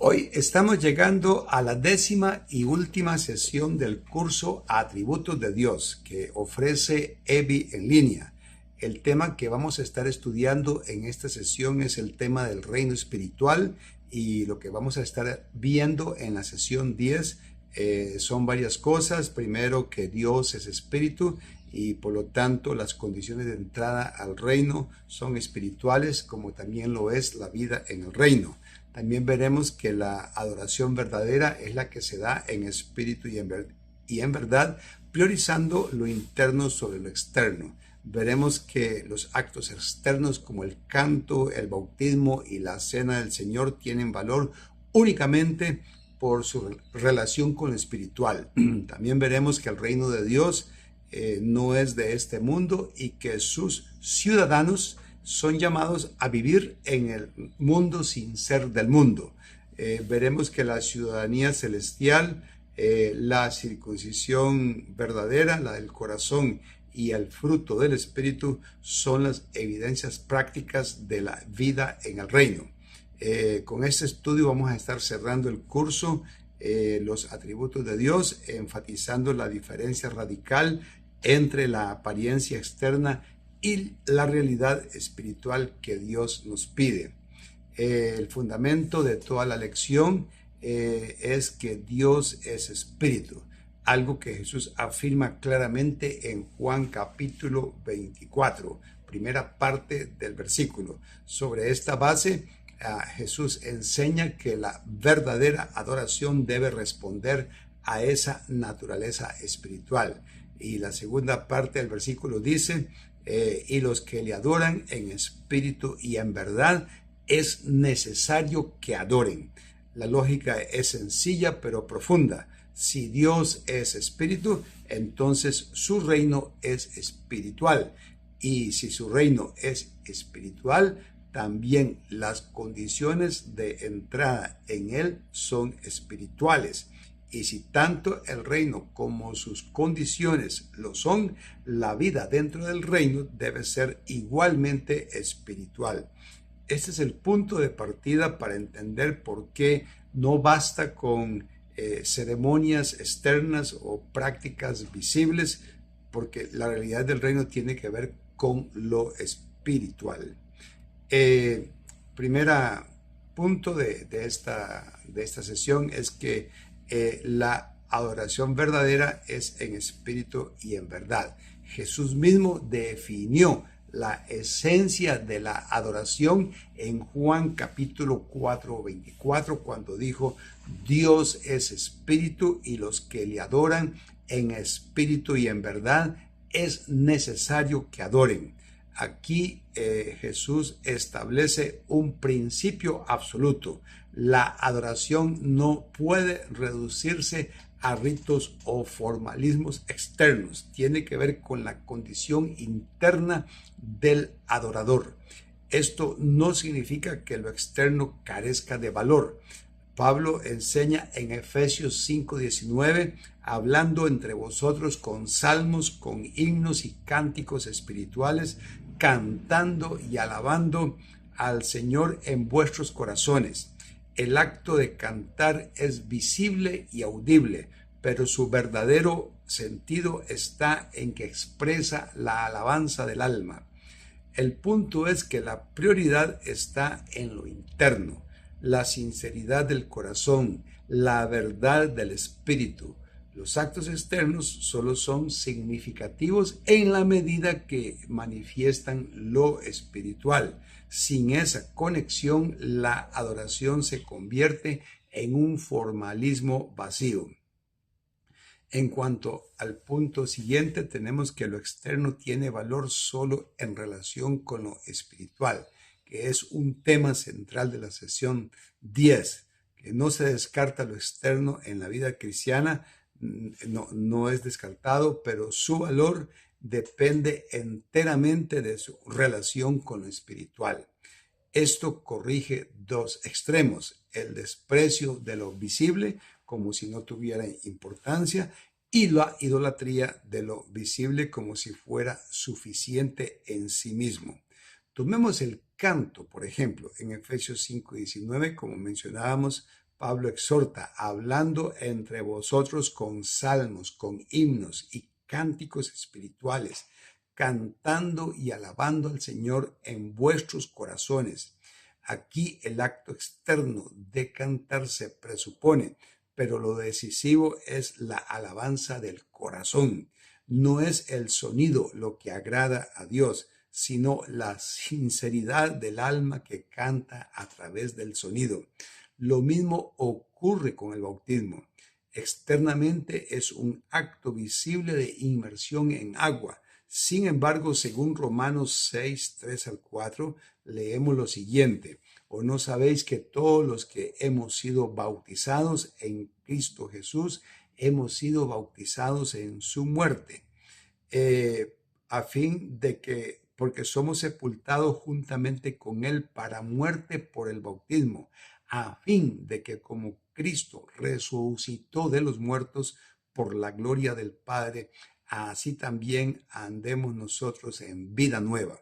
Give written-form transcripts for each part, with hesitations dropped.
Hoy estamos llegando a la 10ª y última sesión del curso Atributos de Dios que ofrece EBI en línea. El tema que vamos a estar estudiando en esta sesión es el tema del reino espiritual, y lo que vamos a estar viendo en la sesión 10 son varias cosas. Primero, que Dios es espíritu y por lo tanto las condiciones de entrada al reino son espirituales, como también lo es la vida en el reino. También veremos que la adoración verdadera es la que se da en espíritu y en verdad, priorizando lo interno sobre lo externo. Veremos que los actos externos como el canto, el bautismo y la cena del Señor tienen valor únicamente por su relación con lo espiritual. También veremos que el reino de Dios no es de este mundo y que sus ciudadanos son llamados a vivir en el mundo sin ser del mundo. Veremos que la ciudadanía celestial, la circuncisión verdadera, la del corazón, y el fruto del Espíritu son las evidencias prácticas de la vida en el reino. Con este estudio vamos a estar cerrando el curso, los atributos de Dios, enfatizando la diferencia radical entre la apariencia externa y la realidad espiritual que Dios nos pide. El fundamento de toda la lección es que Dios es espíritu, algo que Jesús afirma claramente en Juan capítulo 24, primera parte del versículo. Sobre esta base, Jesús enseña que la verdadera adoración debe responder a esa naturaleza espiritual. Y la segunda parte del versículo dice, y los que le adoran en espíritu y en verdad, es necesario que adoren. La lógica es sencilla pero profunda. Si Dios es espíritu, entonces su reino es espiritual. Y si su reino es espiritual, también las condiciones de entrada en él son espirituales. Y si tanto el reino como sus condiciones lo son, la vida dentro del reino debe ser igualmente espiritual. Este es el punto de partida para entender por qué no basta con ceremonias externas o prácticas visibles, porque la realidad del reino tiene que ver con lo espiritual. Primera punto de esta sesión es que la adoración verdadera es en espíritu y en verdad. Jesús mismo definió la esencia de la adoración en Juan capítulo 4, 24, cuando dijo: Dios es espíritu y los que le adoran en espíritu y en verdad es necesario que adoren. Aquí Jesús establece un principio absoluto. La adoración no puede reducirse a ritos o formalismos externos. Tiene que ver con la condición interna del adorador. Esto no significa que lo externo carezca de valor. Pablo enseña en Efesios 5:19, hablando entre vosotros con salmos, con himnos y cánticos espirituales, cantando y alabando al Señor en vuestros corazones. El acto de cantar es visible y audible, pero su verdadero sentido está en que expresa la alabanza del alma. El punto es que la prioridad está en lo interno, la sinceridad del corazón, la verdad del espíritu. Los actos externos solo son significativos en la medida que manifiestan lo espiritual. Sin esa conexión, la adoración se convierte en un formalismo vacío. En cuanto al punto siguiente, tenemos que lo externo tiene valor solo en relación con lo espiritual, que es un tema central de la sesión 10, que no se descarta lo externo en la vida cristiana. No es descartado, pero su valor depende enteramente de su relación con lo espiritual. Esto corrige dos extremos: el desprecio de lo visible, como si no tuviera importancia, y la idolatría de lo visible, como si fuera suficiente en sí mismo. Tomemos el canto, por ejemplo, en Efesios 5:19, como mencionábamos, Pablo exhorta, hablando entre vosotros con salmos, con himnos y cánticos espirituales, cantando y alabando al Señor en vuestros corazones. Aquí el acto externo de cantar se presupone, pero lo decisivo es la alabanza del corazón. No es el sonido lo que agrada a Dios, sino la sinceridad del alma que canta a través del sonido. Lo mismo ocurre con el bautismo. Externamente es un acto visible de inmersión en agua. Sin embargo, según Romanos 6, 3 al 4, leemos lo siguiente: ¿O no sabéis que todos los que hemos sido bautizados en Cristo Jesús, hemos sido bautizados en su muerte? A fin de que, porque somos sepultados juntamente con él para muerte por el bautismo, a fin de que como Cristo resucitó de los muertos por la gloria del Padre, así también andemos nosotros en vida nueva.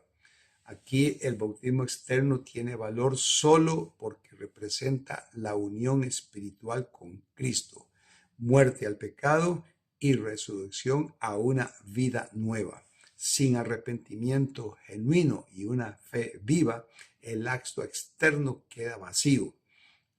Aquí el bautismo externo tiene valor solo porque representa la unión espiritual con Cristo, muerte al pecado y resurrección a una vida nueva. Sin arrepentimiento genuino y una fe viva, el acto externo queda vacío.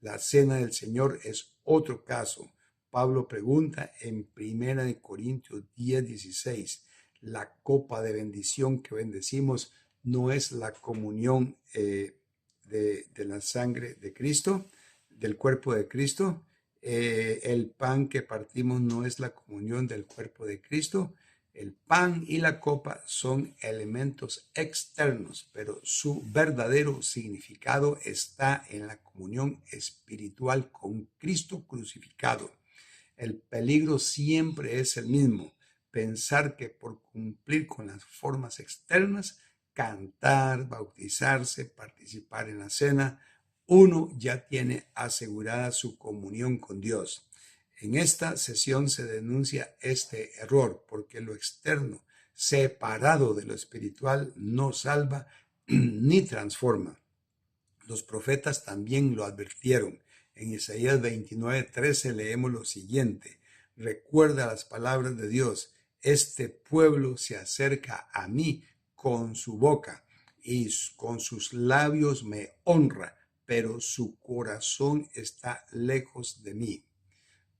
La cena del Señor es otro caso. Pablo pregunta en 1 Corintios 10:16, ¿la copa de bendición que bendecimos no es la comunión de la sangre de Cristo, del cuerpo de Cristo? ¿El pan que partimos no es la comunión del cuerpo de Cristo? El pan y la copa son elementos externos, pero su verdadero significado está en la comunión espiritual con Cristo crucificado. El peligro siempre es el mismo: pensar que por cumplir con las formas externas, cantar, bautizarse, participar en la cena, uno ya tiene asegurada su comunión con Dios. En esta sesión se denuncia este error, porque lo externo, separado de lo espiritual, no salva ni transforma. Los profetas también lo advirtieron. En Isaías 29:13 leemos lo siguiente: recuerda las palabras de Dios, este pueblo se acerca a mí con su boca y con sus labios me honra, pero su corazón está lejos de mí.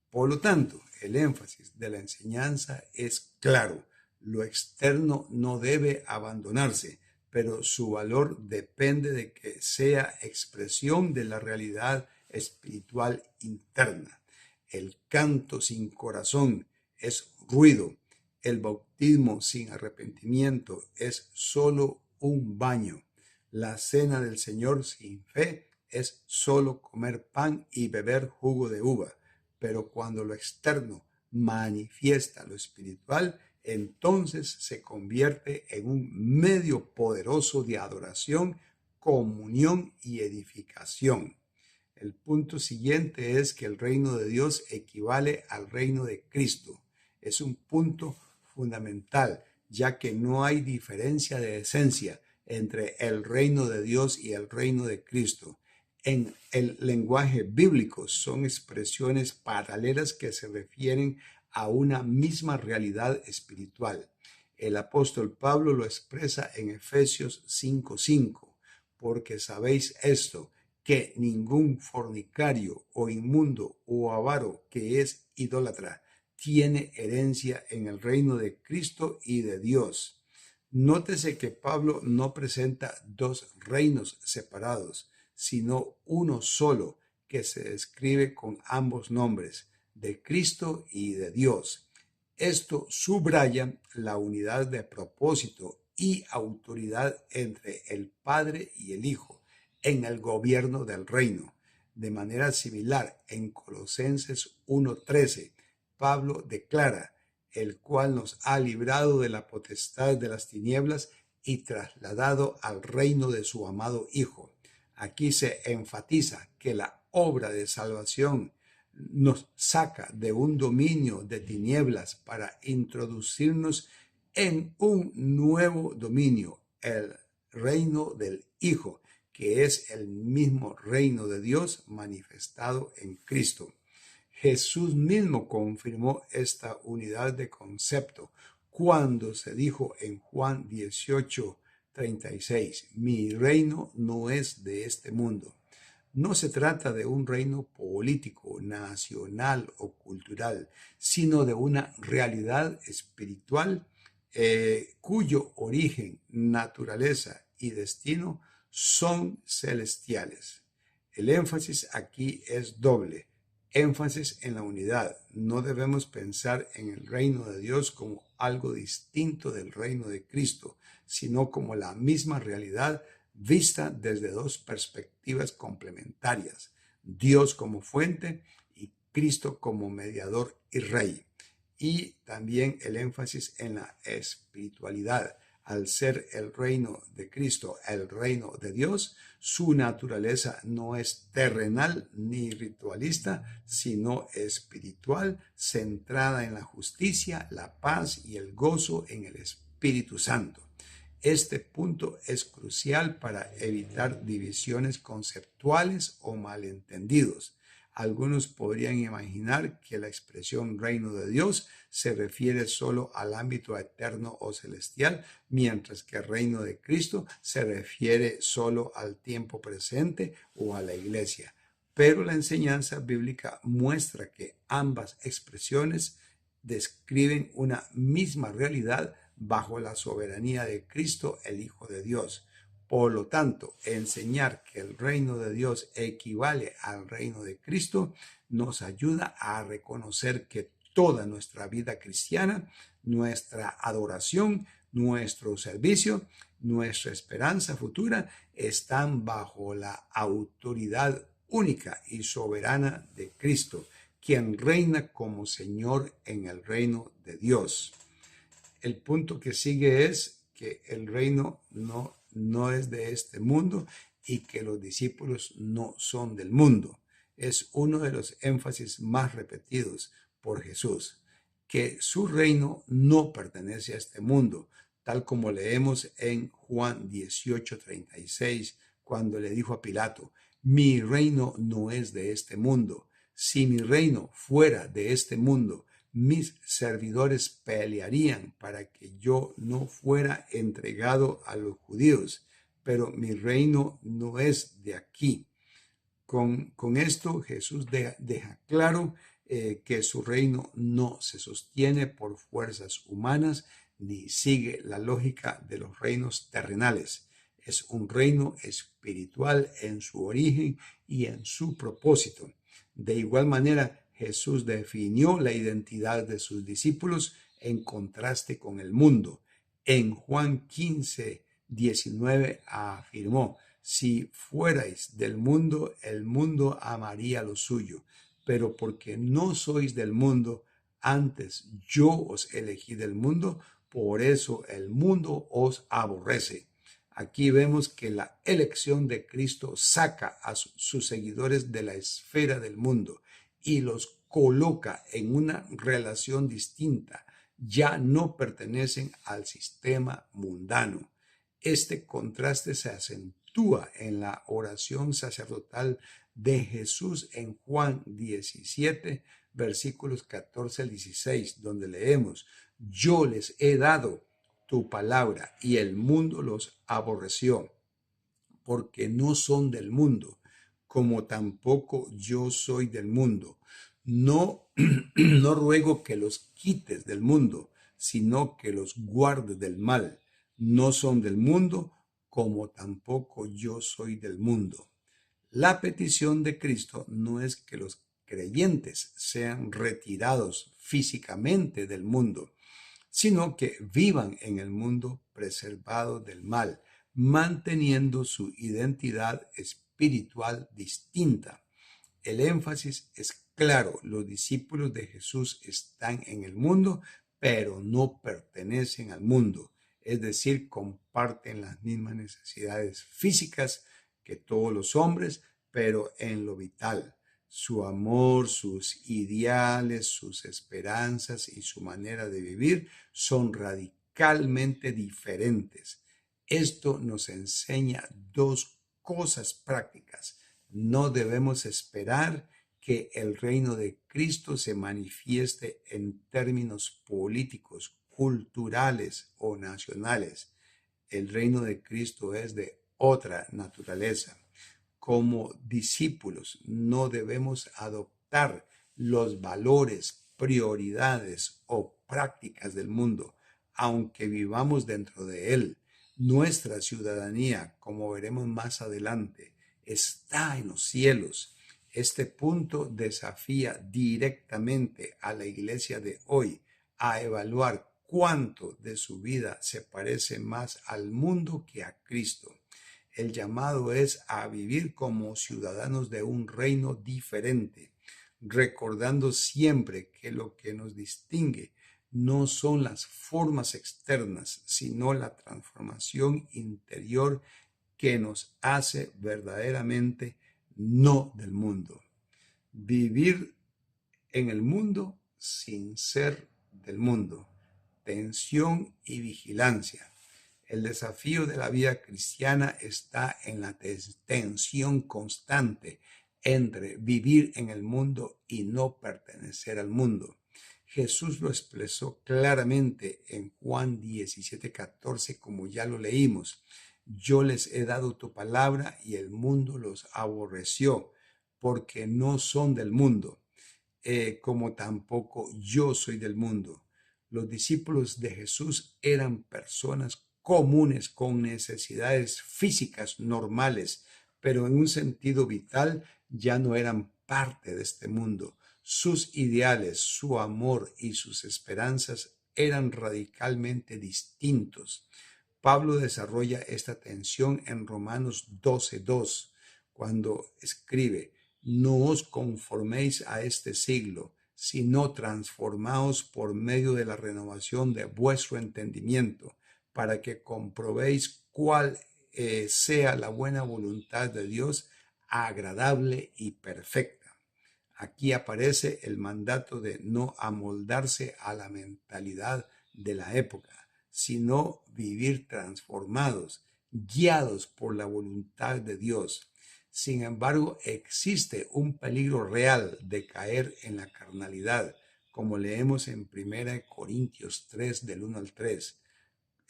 Por lo tanto, el énfasis de la enseñanza es claro: lo externo no debe abandonarse, pero su valor depende de que sea expresión de la realidad espiritual interna. El canto sin corazón es ruido. El bautismo sin arrepentimiento es solo un baño. La cena del Señor sin fe es solo comer pan y beber jugo de uva. Pero cuando lo externo manifiesta lo espiritual, entonces se convierte en un medio poderoso de adoración, comunión y edificación. El punto siguiente es que el reino de Dios equivale al reino de Cristo. Es un punto fundamental, ya que no hay diferencia de esencia entre el reino de Dios y el reino de Cristo. En el lenguaje bíblico son expresiones paralelas que se refieren a una misma realidad espiritual. El apóstol Pablo lo expresa en Efesios 5:5, porque sabéis esto, que ningún fornicario o inmundo o avaro que es idólatra tiene herencia en el reino de Cristo y de Dios. Nótese que Pablo no presenta dos reinos separados, sino uno solo, que se describe con ambos nombres, de Cristo y de Dios. Esto subraya la unidad de propósito y autoridad entre el Padre y el Hijo en el gobierno del reino. De manera similar, en Colosenses 1:13, Pablo declara: el cual nos ha librado de la potestad de las tinieblas y trasladado al reino de su amado Hijo. Aquí se enfatiza que la obra de salvación nos saca de un dominio de tinieblas para introducirnos en un nuevo dominio, el reino del Hijo, que es el mismo reino de Dios manifestado en Cristo. Jesús mismo confirmó esta unidad de concepto cuando se dijo en Juan 18:36, mi reino no es de este mundo. No se trata de un reino político, nacional o cultural, sino de una realidad espiritual cuyo origen, naturaleza y destino son celestiales. El énfasis aquí es doble. Énfasis en la unidad. No debemos pensar en el reino de Dios como algo distinto del reino de Cristo, sino como la misma realidad vista desde dos perspectivas complementarias: Dios como fuente y Cristo como mediador y rey. Y también el énfasis en la espiritualidad. Al ser el reino de Cristo, el reino de Dios, su naturaleza no es terrenal ni ritualista, sino espiritual, centrada en la justicia, la paz y el gozo en el Espíritu Santo. Este punto es crucial para evitar divisiones conceptuales o malentendidos. Algunos podrían imaginar que la expresión reino de Dios se refiere solo al ámbito eterno o celestial, mientras que el reino de Cristo se refiere solo al tiempo presente o a la iglesia. Pero la enseñanza bíblica muestra que ambas expresiones describen una misma realidad bajo la soberanía de Cristo, el Hijo de Dios. Por lo tanto, enseñar que el reino de Dios equivale al reino de Cristo nos ayuda a reconocer que toda nuestra vida cristiana, nuestra adoración, nuestro servicio, nuestra esperanza futura están bajo la autoridad única y soberana de Cristo, quien reina como Señor en el reino de Dios. El punto que sigue es que el reino no es de este mundo y que los discípulos no son del mundo. Es uno de los énfasis más repetidos por Jesús, que su reino no pertenece a este mundo, tal como leemos en Juan 18:36, cuando le dijo a Pilato, mi reino no es de este mundo. Si mi reino fuera de este mundo, mis servidores pelearían para que yo no fuera entregado a los judíos, pero mi reino no es de aquí. Con esto Jesús deja claro que su reino no se sostiene por fuerzas humanas ni sigue la lógica de los reinos terrenales. Es un reino espiritual en su origen y en su propósito. De igual manera, Jesús definió la identidad de sus discípulos en contraste con el mundo. En Juan 15:19 afirmó, si fuerais del mundo, el mundo amaría lo suyo, pero porque no sois del mundo, antes yo os elegí del mundo, por eso el mundo os aborrece. Aquí vemos que la elección de Cristo saca a sus seguidores de la esfera del mundo y los coloca en una relación distinta. Ya no pertenecen al sistema mundano. Este contraste se acentúa en la oración sacerdotal de Jesús en Juan 17, versículos 14 al 16, donde leemos, yo les he dado tu palabra y el mundo los aborreció, porque no son del mundo, como tampoco yo soy del mundo. No, no ruego que los quites del mundo, sino que los guardes del mal. No son del mundo, como tampoco yo soy del mundo. La petición de Cristo no es que los creyentes sean retirados físicamente del mundo, sino que vivan en el mundo preservados del mal, manteniendo su identidad espiritual distinta. El énfasis es claro, los discípulos de Jesús están en el mundo, pero no pertenecen al mundo, es decir, comparten las mismas necesidades físicas que todos los hombres, pero en lo vital. Su amor, sus ideales, sus esperanzas y su manera de vivir son radicalmente diferentes. Esto nos enseña dos cosas prácticas. No debemos esperar que el reino de Cristo se manifieste en términos políticos, culturales o nacionales. El reino de Cristo es de otra naturaleza. Como discípulos no debemos adoptar los valores, prioridades o prácticas del mundo, aunque vivamos dentro de él. Nuestra ciudadanía, como veremos más adelante, está en los cielos. Este punto desafía directamente a la iglesia de hoy a evaluar cuánto de su vida se parece más al mundo que a Cristo. El llamado es a vivir como ciudadanos de un reino diferente, recordando siempre que lo que nos distingue no son las formas externas, sino la transformación interior que nos hace verdaderamente no del mundo. Vivir en el mundo sin ser del mundo. Tensión y vigilancia. El desafío de la vida cristiana está en la tensión constante entre vivir en el mundo y no pertenecer al mundo. Jesús lo expresó claramente en Juan 17:14, como ya lo leímos. Yo les he dado tu palabra y el mundo los aborreció, porque no son del mundo, como tampoco yo soy del mundo. Los discípulos de Jesús eran personas comunes con necesidades físicas normales, pero en un sentido vital ya no eran parte de este mundo. Sus ideales, su amor y sus esperanzas eran radicalmente distintos. Pablo desarrolla esta tensión en Romanos 12:2, cuando escribe: no os conforméis a este siglo, sino transformaos por medio de la renovación de vuestro entendimiento, para que comprobéis cuál sea la buena voluntad de Dios, agradable y perfecta. Aquí aparece el mandato de no amoldarse a la mentalidad de la época, sino vivir transformados, guiados por la voluntad de Dios. Sin embargo, existe un peligro real de caer en la carnalidad, como leemos en 1 Corintios 3, del 1 al 3.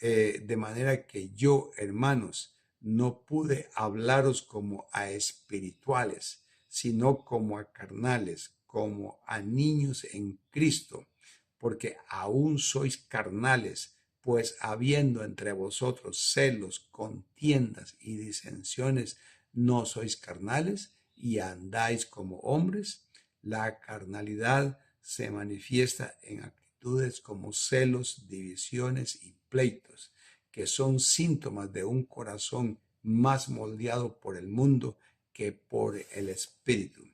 De manera que yo, hermanos, no pude hablaros como a espirituales, sino como a carnales, como a niños en Cristo, porque aún sois carnales, pues habiendo entre vosotros celos, contiendas y disensiones, ¿no sois carnales y andáis como hombres? La carnalidad se manifiesta en actitudes como celos, divisiones y pleitos, que son síntomas de un corazón más moldeado por el mundo que por el Espíritu.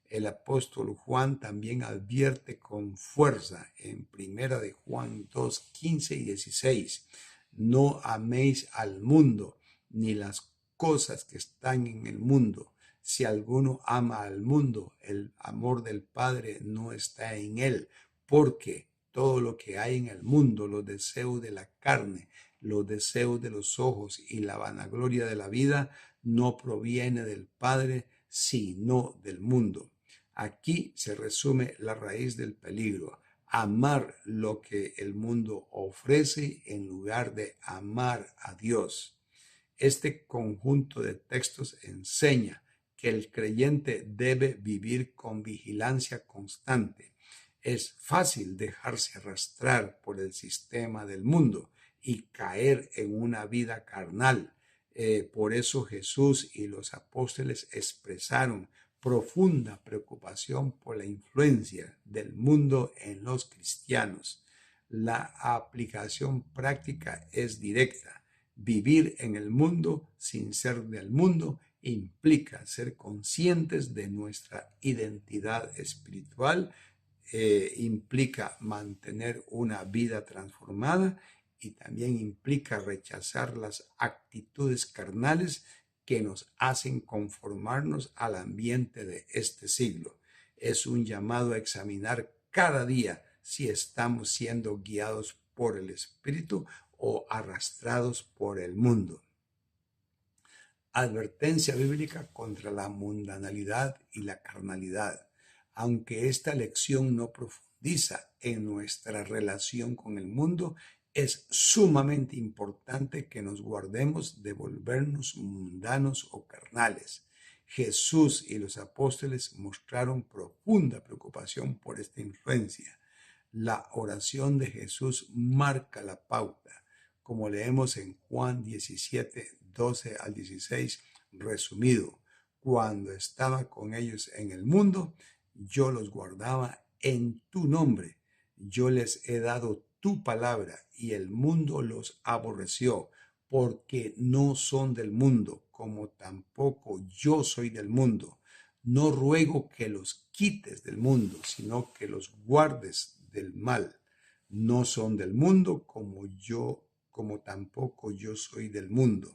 El apóstol Juan también advierte con fuerza en 1 de Juan 2, 15 y 16: no améis al mundo ni las cosas que están en el mundo. Si alguno ama al mundo, el amor del Padre no está en él, porque todo lo que hay en el mundo, los deseos de la carne, los deseos de los ojos y la vanagloria de la vida, no proviene del Padre, sino del mundo. Aquí se resume la raíz del peligro: amar lo que el mundo ofrece en lugar de amar a Dios. Este conjunto de textos enseña que el creyente debe vivir con vigilancia constante. Es fácil dejarse arrastrar por el sistema del mundo y caer en una vida carnal. Por eso Jesús y los apóstoles expresaron profunda preocupación por la influencia del mundo en los cristianos. La aplicación práctica es directa. Vivir en el mundo sin ser del mundo implica ser conscientes de nuestra identidad espiritual, implica mantener una vida transformada y también implica rechazar las actitudes carnales que nos hacen conformarnos al ambiente de este siglo. Es un llamado a examinar cada día si estamos siendo guiados por el Espíritu o arrastrados por el mundo. Advertencia bíblica contra la mundanalidad y la carnalidad. Aunque esta lección no profundiza en nuestra relación con el mundo, es sumamente importante que nos guardemos de volvernos mundanos o carnales. Jesús y los apóstoles mostraron profunda preocupación por esta influencia. La oración de Jesús marca la pauta, como leemos en Juan 17, 12 al 16, resumido. Cuando estaba con ellos en el mundo, yo los guardaba en tu nombre. Yo les he dado tu palabra y el mundo los aborreció, porque no son del mundo, como tampoco yo soy del mundo. No ruego que los quites del mundo, sino que los guardes del mal. No son del mundo, como tampoco yo soy del mundo.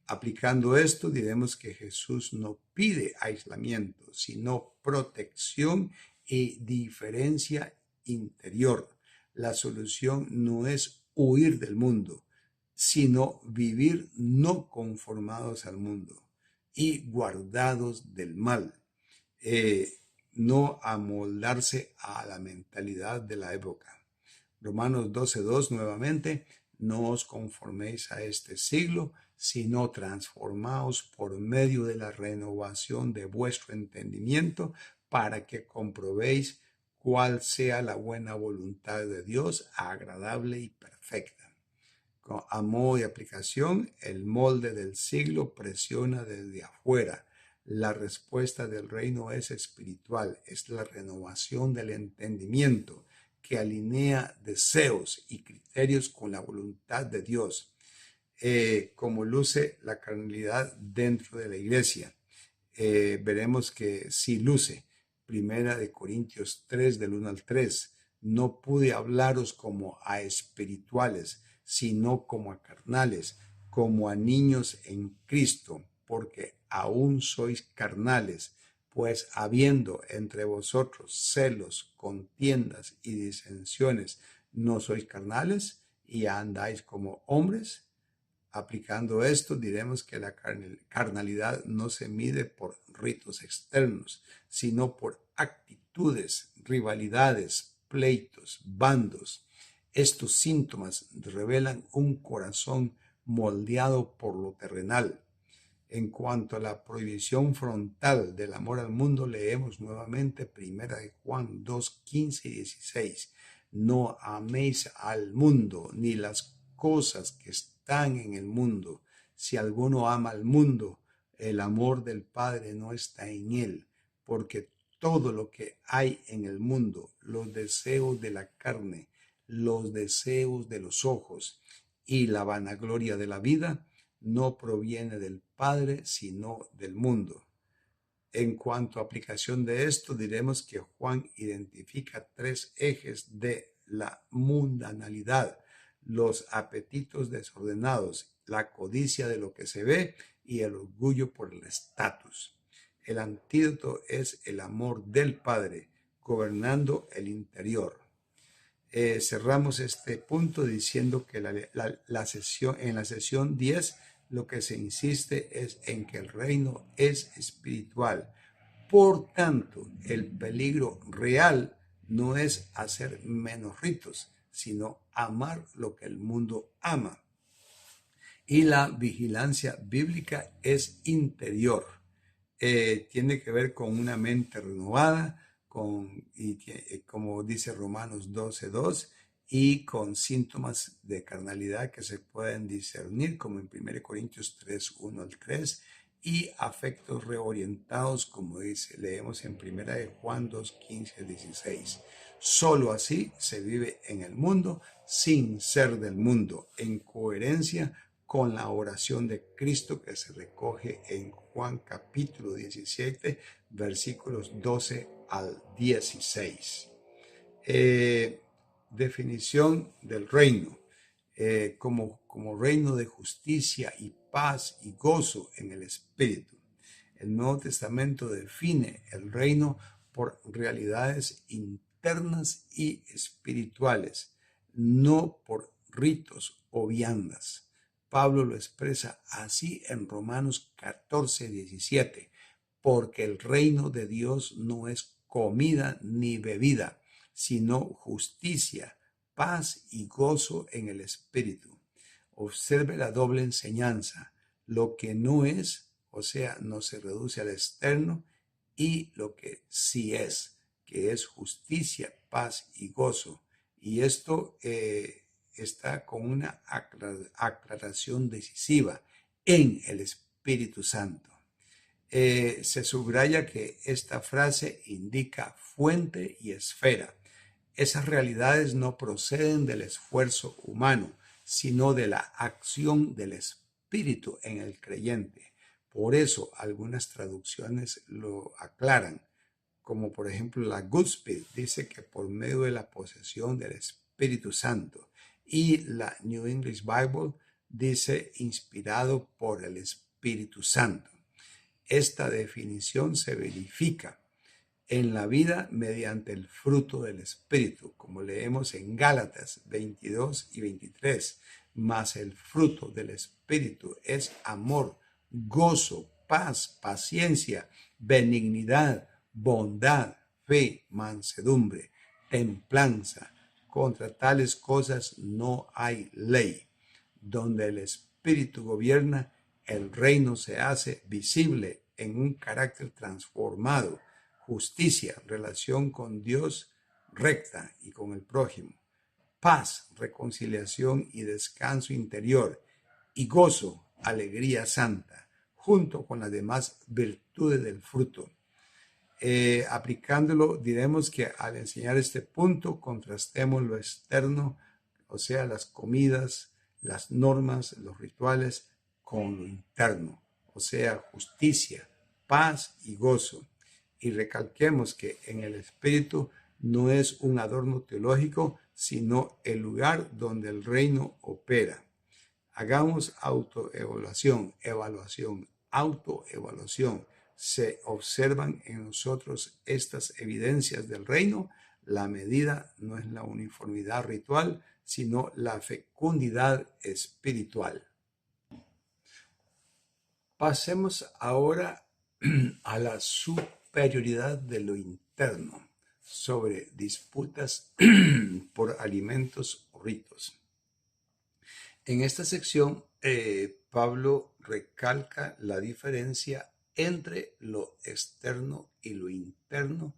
Aplicando esto, diremos que Jesús no pide aislamiento, sino protección y diferencia interior. La solución no es huir del mundo, sino vivir no conformados al mundo y guardados del mal. No amoldarse a la mentalidad de la época. Romanos 12:2 nuevamente, no os conforméis a este siglo, sino transformaos por medio de la renovación de vuestro entendimiento, para que comprobéis cuál sea la buena voluntad de Dios, agradable y perfecta. Con amor y aplicación, el molde del siglo presiona desde afuera. La respuesta del reino es espiritual, es la renovación del entendimiento que alinea deseos y criterios con la voluntad de Dios, como luce la carnalidad dentro de la iglesia. Veremos que sí luce. Primera de Corintios 3, del 1 al 3. No pude hablaros como a espirituales, sino como a carnales, como a niños en Cristo, porque aún sois carnales, pues habiendo entre vosotros celos, contiendas y disensiones, ¿no sois carnales y andáis como hombres? Aplicando esto, diremos que la carnalidad no se mide por ritos externos, sino por actitudes, rivalidades, pleitos, bandos. Estos síntomas revelan un corazón moldeado por lo terrenal. En cuanto a la prohibición frontal del amor al mundo, leemos nuevamente 1 Juan 2, 15 y 16. No améis al mundo ni las cosas que están en el mundo. Si alguno ama al mundo, el amor del Padre no está en él, porque todo lo que hay en el mundo, los deseos de la carne, los deseos de los ojos y la vanagloria de la vida, no proviene del Padre, sino del mundo. En cuanto a aplicación de esto, diremos que Juan identifica tres ejes de la mundanalidad: los apetitos desordenados, la codicia de lo que se ve y el orgullo por el estatus. El antídoto es el amor del Padre, gobernando el interior. Cerramos este punto diciendo que en la sesión 10 lo que se insiste es en que el reino es espiritual. Por tanto, el peligro real no es hacer menos ritos, sino amar lo que el mundo ama. Y la vigilancia bíblica es interior. Tiene que ver con una mente renovada, como dice Romanos 12:2, y con síntomas de carnalidad que se pueden discernir, como en 1 Corintios 3, 1 al 3, y afectos reorientados, como leemos en 1 Juan 2, 15 al 16. Solo así se vive en el mundo sin ser del mundo, en coherencia con la oración de Cristo que se recoge en Juan capítulo 17, versículos 12 al 16. Definición del reino. Como reino de justicia y paz y gozo en el Espíritu. El Nuevo Testamento define el reino por realidades internas y espirituales, no por ritos o viandas. Pablo lo expresa así en Romanos 14:17, porque el reino de Dios no es comida ni bebida, sino justicia, paz y gozo en el Espíritu. Observe la doble enseñanza. Lo que no es, o sea, no se reduce al externo, y lo que sí es, que es justicia, paz y gozo. Y esto está con una aclaración decisiva en el Espíritu Santo. Se subraya que esta frase indica fuente y esfera. Esas realidades no proceden del esfuerzo humano, sino de la acción del Espíritu en el creyente. Por eso algunas traducciones lo aclaran, como por ejemplo la Goodspeed dice que por medio de la posesión del Espíritu Santo, y la New English Bible dice inspirado por el Espíritu Santo. Esta definición se verifica en la vida mediante el fruto del Espíritu, como leemos en Gálatas 22 y 23. Mas el fruto del Espíritu es amor, gozo, paz, paciencia, benignidad, bondad, fe, mansedumbre, templanza. Contra tales cosas no hay ley. Donde el Espíritu gobierna, el reino se hace visible en un carácter transformado, justicia, relación con Dios recta y con el prójimo, paz, reconciliación y descanso interior, y gozo, alegría santa, junto con las demás virtudes del fruto. Aplicándolo, diremos que al enseñar este punto, contrastemos lo externo, o sea, las comidas, las normas, los rituales, con lo interno, o sea, justicia, paz y gozo. Y recalquemos que en el Espíritu no es un adorno teológico, sino el lugar donde el reino opera. Hagamos autoevaluación, autoevaluación. ¿Se observan en nosotros estas evidencias del reino? La medida no es la uniformidad ritual, sino la fecundidad espiritual. Pasemos ahora a la superioridad de lo interno sobre disputas por alimentos o ritos. En esta sección, Pablo recalca la diferencia entre lo externo y lo interno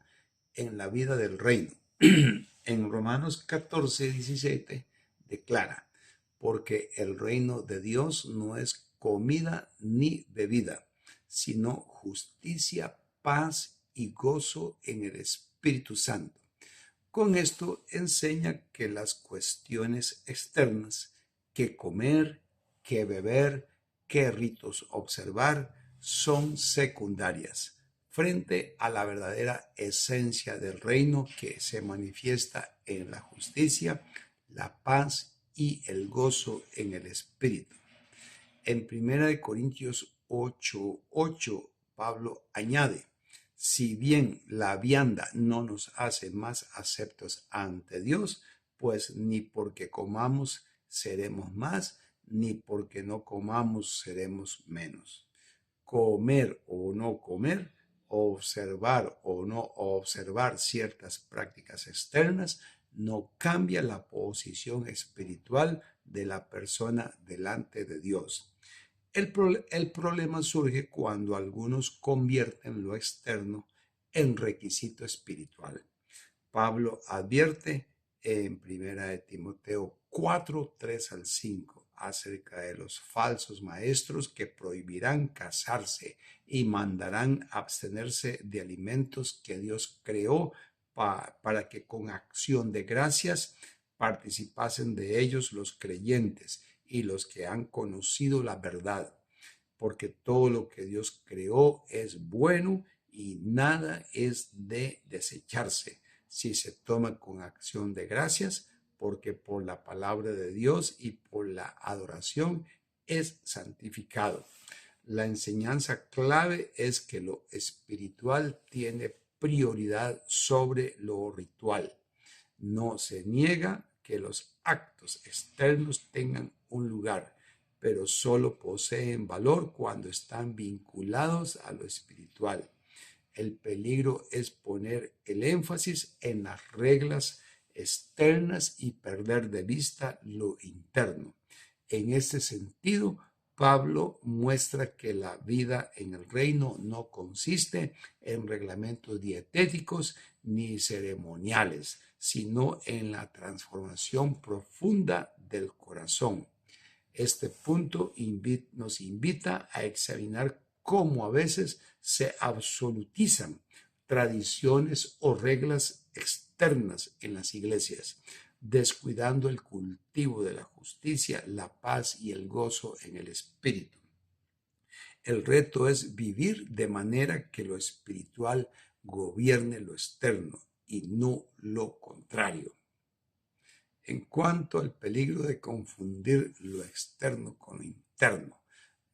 en la vida del reino. En Romanos 14:17 declara, porque el reino de Dios no es comida ni bebida, sino justicia, paz y gozo en el Espíritu Santo. Con esto enseña que las cuestiones externas, qué comer, qué beber, qué ritos observar, son secundarias frente a la verdadera esencia del reino que se manifiesta en la justicia, la paz y el gozo en el Espíritu. En 1 Corintios 8:8, Pablo añade, si bien la vianda no nos hace más aceptos ante Dios, pues ni porque comamos seremos más, ni porque no comamos seremos menos. Comer o no comer, observar o no observar ciertas prácticas externas, no cambia la posición espiritual de la persona delante de Dios. El problema surge cuando algunos convierten lo externo en requisito espiritual. Pablo advierte en 1 Timoteo 4:3-5 acerca de los falsos maestros que prohibirán casarse y mandarán abstenerse de alimentos que Dios creó para que con acción de gracias participasen de ellos los creyentes y los que han conocido la verdad, porque todo lo que Dios creó es bueno y nada es de desecharse si se toma con acción de gracias, porque por la palabra de Dios y por la adoración es santificado. La enseñanza clave es que lo espiritual tiene prioridad sobre lo ritual. No se niega que los actos externos tengan un lugar, pero solo poseen valor cuando están vinculados a lo espiritual. El peligro es poner el énfasis en las reglas externas y perder de vista lo interno. En este sentido, Pablo muestra que la vida en el reino no consiste en reglamentos dietéticos ni ceremoniales, sino en la transformación profunda del corazón. Este punto nos invita a examinar cómo a veces se absolutizan tradiciones o reglas externas en las iglesias, descuidando el cultivo de la justicia, la paz y el gozo en el espíritu. El reto es vivir de manera que lo espiritual gobierne lo externo y no lo contrario. En cuanto al peligro de confundir lo externo con lo interno,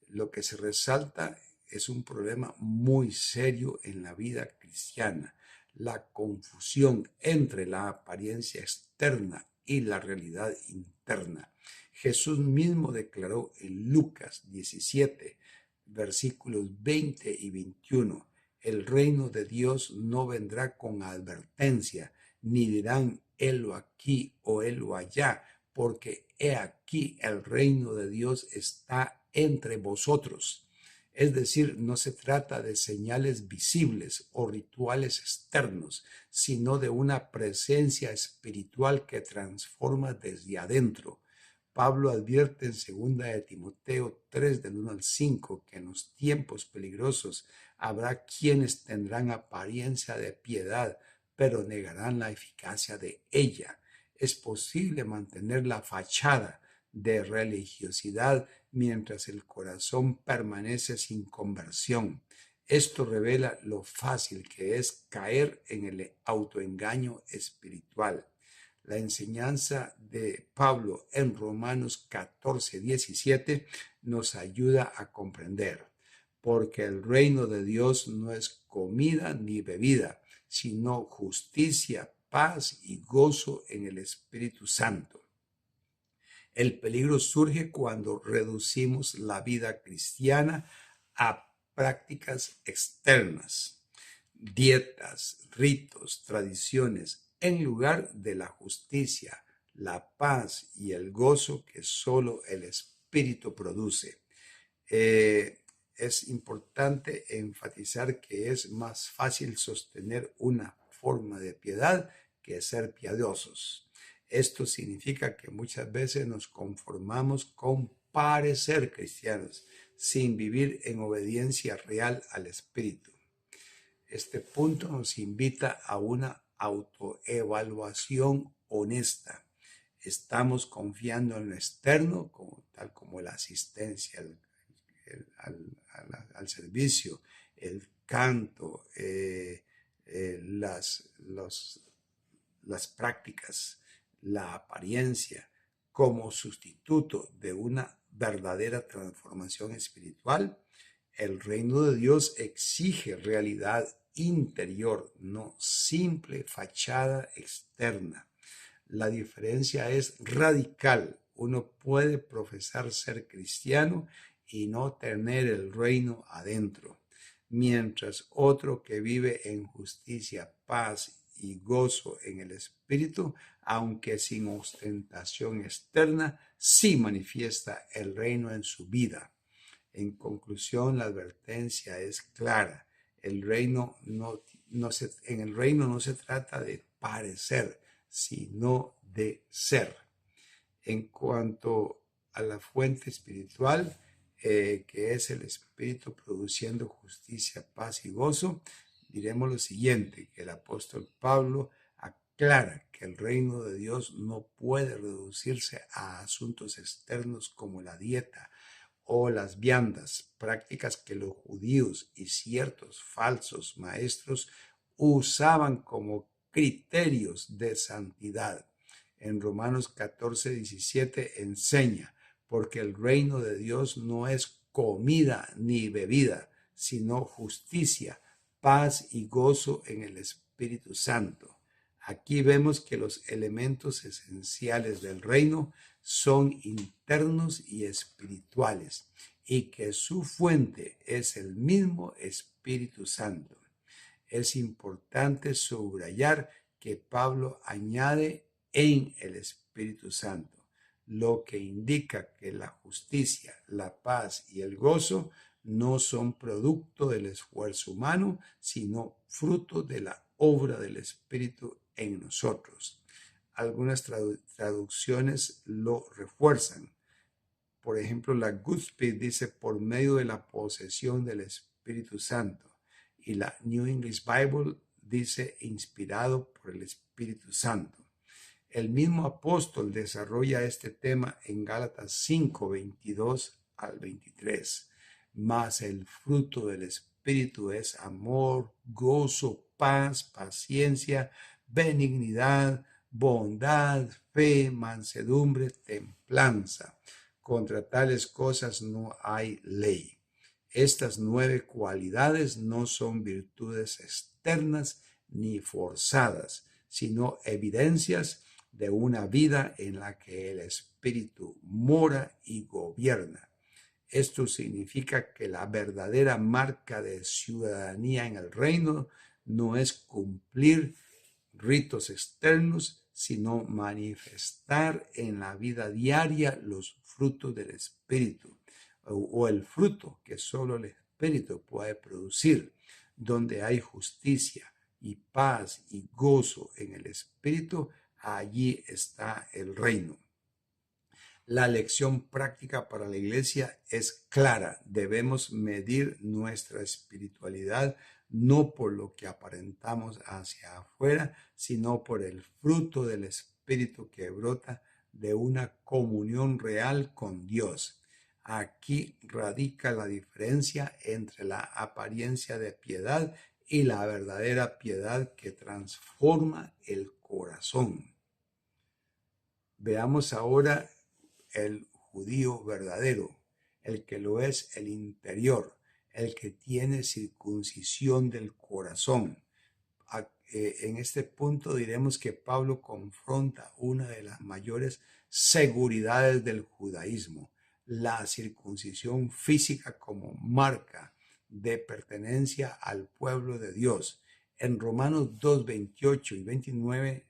lo que se resalta es un problema muy serio en la vida cristiana, la confusión entre la apariencia externa y la realidad interna. Jesús mismo declaró en Lucas 17, versículos 20 y 21, el reino de Dios no vendrá con advertencia, ni dirán helo aquí o helo allá, porque he aquí el reino de Dios está entre vosotros. Es decir, no se trata de señales visibles o rituales externos, sino de una presencia espiritual que transforma desde adentro. Pablo advierte en 2 de Timoteo 3, del 1 al 5, que en los tiempos peligrosos habrá quienes tendrán apariencia de piedad, pero negarán la eficacia de ella. Es posible mantener la fachada de religiosidad mientras el corazón permanece sin conversión. Esto revela lo fácil que es caer en el autoengaño espiritual. La enseñanza de Pablo en Romanos 14, 17 nos ayuda a comprender, porque el reino de Dios no es comida ni bebida, sino justicia, paz y gozo en el Espíritu Santo. El peligro surge cuando reducimos la vida cristiana a prácticas externas, dietas, ritos, tradiciones, en lugar de la justicia, la paz y el gozo que solo el Espíritu produce. Es importante enfatizar que es más fácil sostener una forma de piedad que ser piadosos. Esto significa que muchas veces nos conformamos con parecer cristianos sin vivir en obediencia real al Espíritu. Este punto nos invita a una autoevaluación honesta. Estamos confiando en lo externo, tal como la asistencia al servicio, el canto, las prácticas, la apariencia, como sustituto de una verdadera transformación espiritual. El reino de Dios exige realidad interior, no simple fachada externa. La diferencia es radical. Uno puede profesar ser cristiano y no tener el reino adentro, mientras otro que vive en justicia, paz y gozo en el Espíritu, aunque sin ostentación externa, sí manifiesta el reino en su vida. En conclusión, la advertencia es clara. En el reino no se trata de parecer, sino de ser. En cuanto a la fuente espiritual, que es el Espíritu produciendo justicia, paz y gozo, diremos lo siguiente, que el apóstol Pablo aclara que el reino de Dios no puede reducirse a asuntos externos como la dieta o las viandas, prácticas que los judíos y ciertos falsos maestros usaban como criterios de santidad. En Romanos 14, 17 enseña, porque el reino de Dios no es comida ni bebida, sino justicia, paz y gozo en el Espíritu Santo. Aquí vemos que los elementos esenciales del reino son internos y espirituales y que su fuente es el mismo Espíritu Santo. Es importante subrayar que Pablo añade en el Espíritu Santo, lo que indica que la justicia, la paz y el gozo no son producto del esfuerzo humano, sino fruto de la obra del Espíritu en nosotros. Algunas traducciones lo refuerzan. Por ejemplo, la Goodspeed dice por medio de la posesión del Espíritu Santo. Y la New English Bible dice inspirado por el Espíritu Santo. El mismo apóstol desarrolla este tema en Gálatas 5, 22 al 23. Mas el fruto del Espíritu es amor, gozo, paz, paciencia, benignidad, bondad, fe, mansedumbre, templanza. Contra tales cosas no hay ley. Estas 9 cualidades no son virtudes externas ni forzadas, sino evidencias de una vida en la que el Espíritu mora y gobierna. Esto significa que la verdadera marca de ciudadanía en el reino no es cumplir ritos externos, sino manifestar en la vida diaria los frutos del Espíritu, o el fruto que solo el Espíritu puede producir. Donde hay justicia y paz y gozo en el Espíritu, allí está el reino. La lección práctica para la iglesia es clara. Debemos medir nuestra espiritualidad no por lo que aparentamos hacia afuera, sino por el fruto del Espíritu que brota de una comunión real con Dios. Aquí radica la diferencia entre la apariencia de piedad y la verdadera piedad que transforma el corazón. Veamos ahora el judío verdadero, el que lo es el interior, el que tiene circuncisión del corazón. En este punto diremos que Pablo confronta una de las mayores seguridades del judaísmo, la circuncisión física como marca de pertenencia al pueblo de Dios. En Romanos 2, 28 y 29,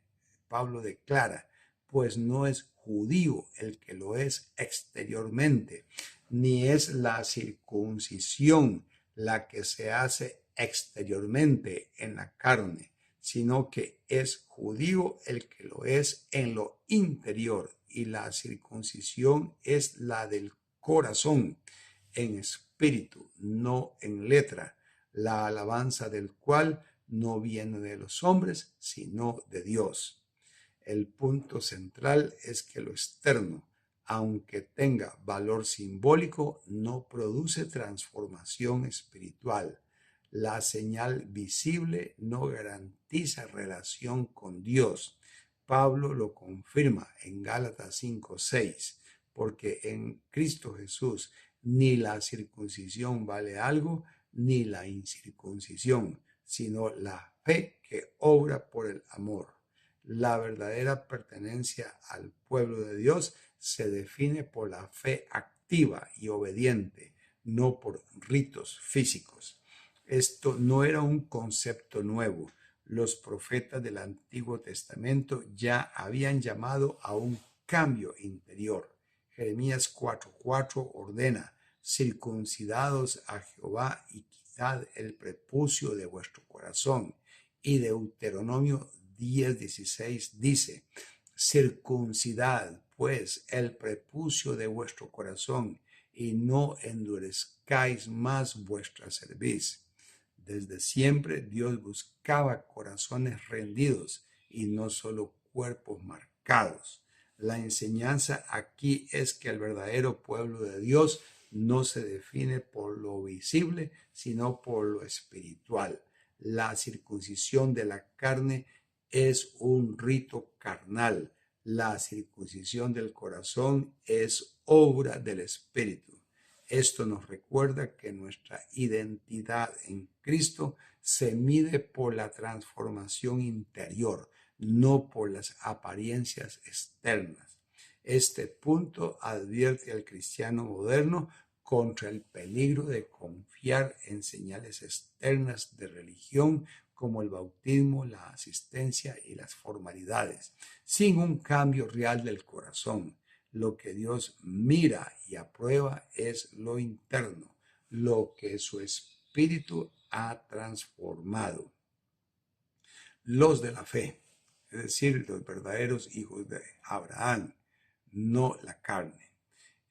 Pablo declara: pues no es judío el que lo es exteriormente, ni es la circuncisión la que se hace exteriormente en la carne, sino que es judío el que lo es en lo interior, y la circuncisión es la del corazón, en espíritu, no en letra, la alabanza del cual no viene de los hombres, sino de Dios. El punto central es que lo externo, aunque tenga valor simbólico, no produce transformación espiritual. La señal visible no garantiza relación con Dios. Pablo lo confirma en Gálatas 5:6, porque en Cristo Jesús ni la circuncisión vale algo, ni la incircuncisión, sino la fe que obra por el amor. La verdadera pertenencia al pueblo de Dios se define por la fe activa y obediente, no por ritos físicos. Esto no era un concepto nuevo. Los profetas del Antiguo Testamento ya habían llamado a un cambio interior. Jeremías 4:4 ordena: circuncidados a Jehová y quitad el prepucio de vuestro corazón. Y Deuteronomio 10:16 dice: circuncidad pues el prepucio de vuestro corazón y no endurezcáis más vuestra cerviz. Desde siempre Dios buscaba corazones rendidos y no solo cuerpos marcados. La enseñanza aquí es que el verdadero pueblo de Dios no se define por lo visible, sino por lo espiritual. La circuncisión de la carne es un rito carnal. La circuncisión del corazón es obra del Espíritu. Esto nos recuerda que nuestra identidad en Cristo se mide por la transformación interior, no por las apariencias externas. Este punto advierte al cristiano moderno contra el peligro de confiar en señales externas de religión como el bautismo, la asistencia y las formalidades, sin un cambio real del corazón. Lo que Dios mira y aprueba es lo interno, lo que su espíritu ha transformado. Los de la fe, es decir, los verdaderos hijos de Abraham, no la carne.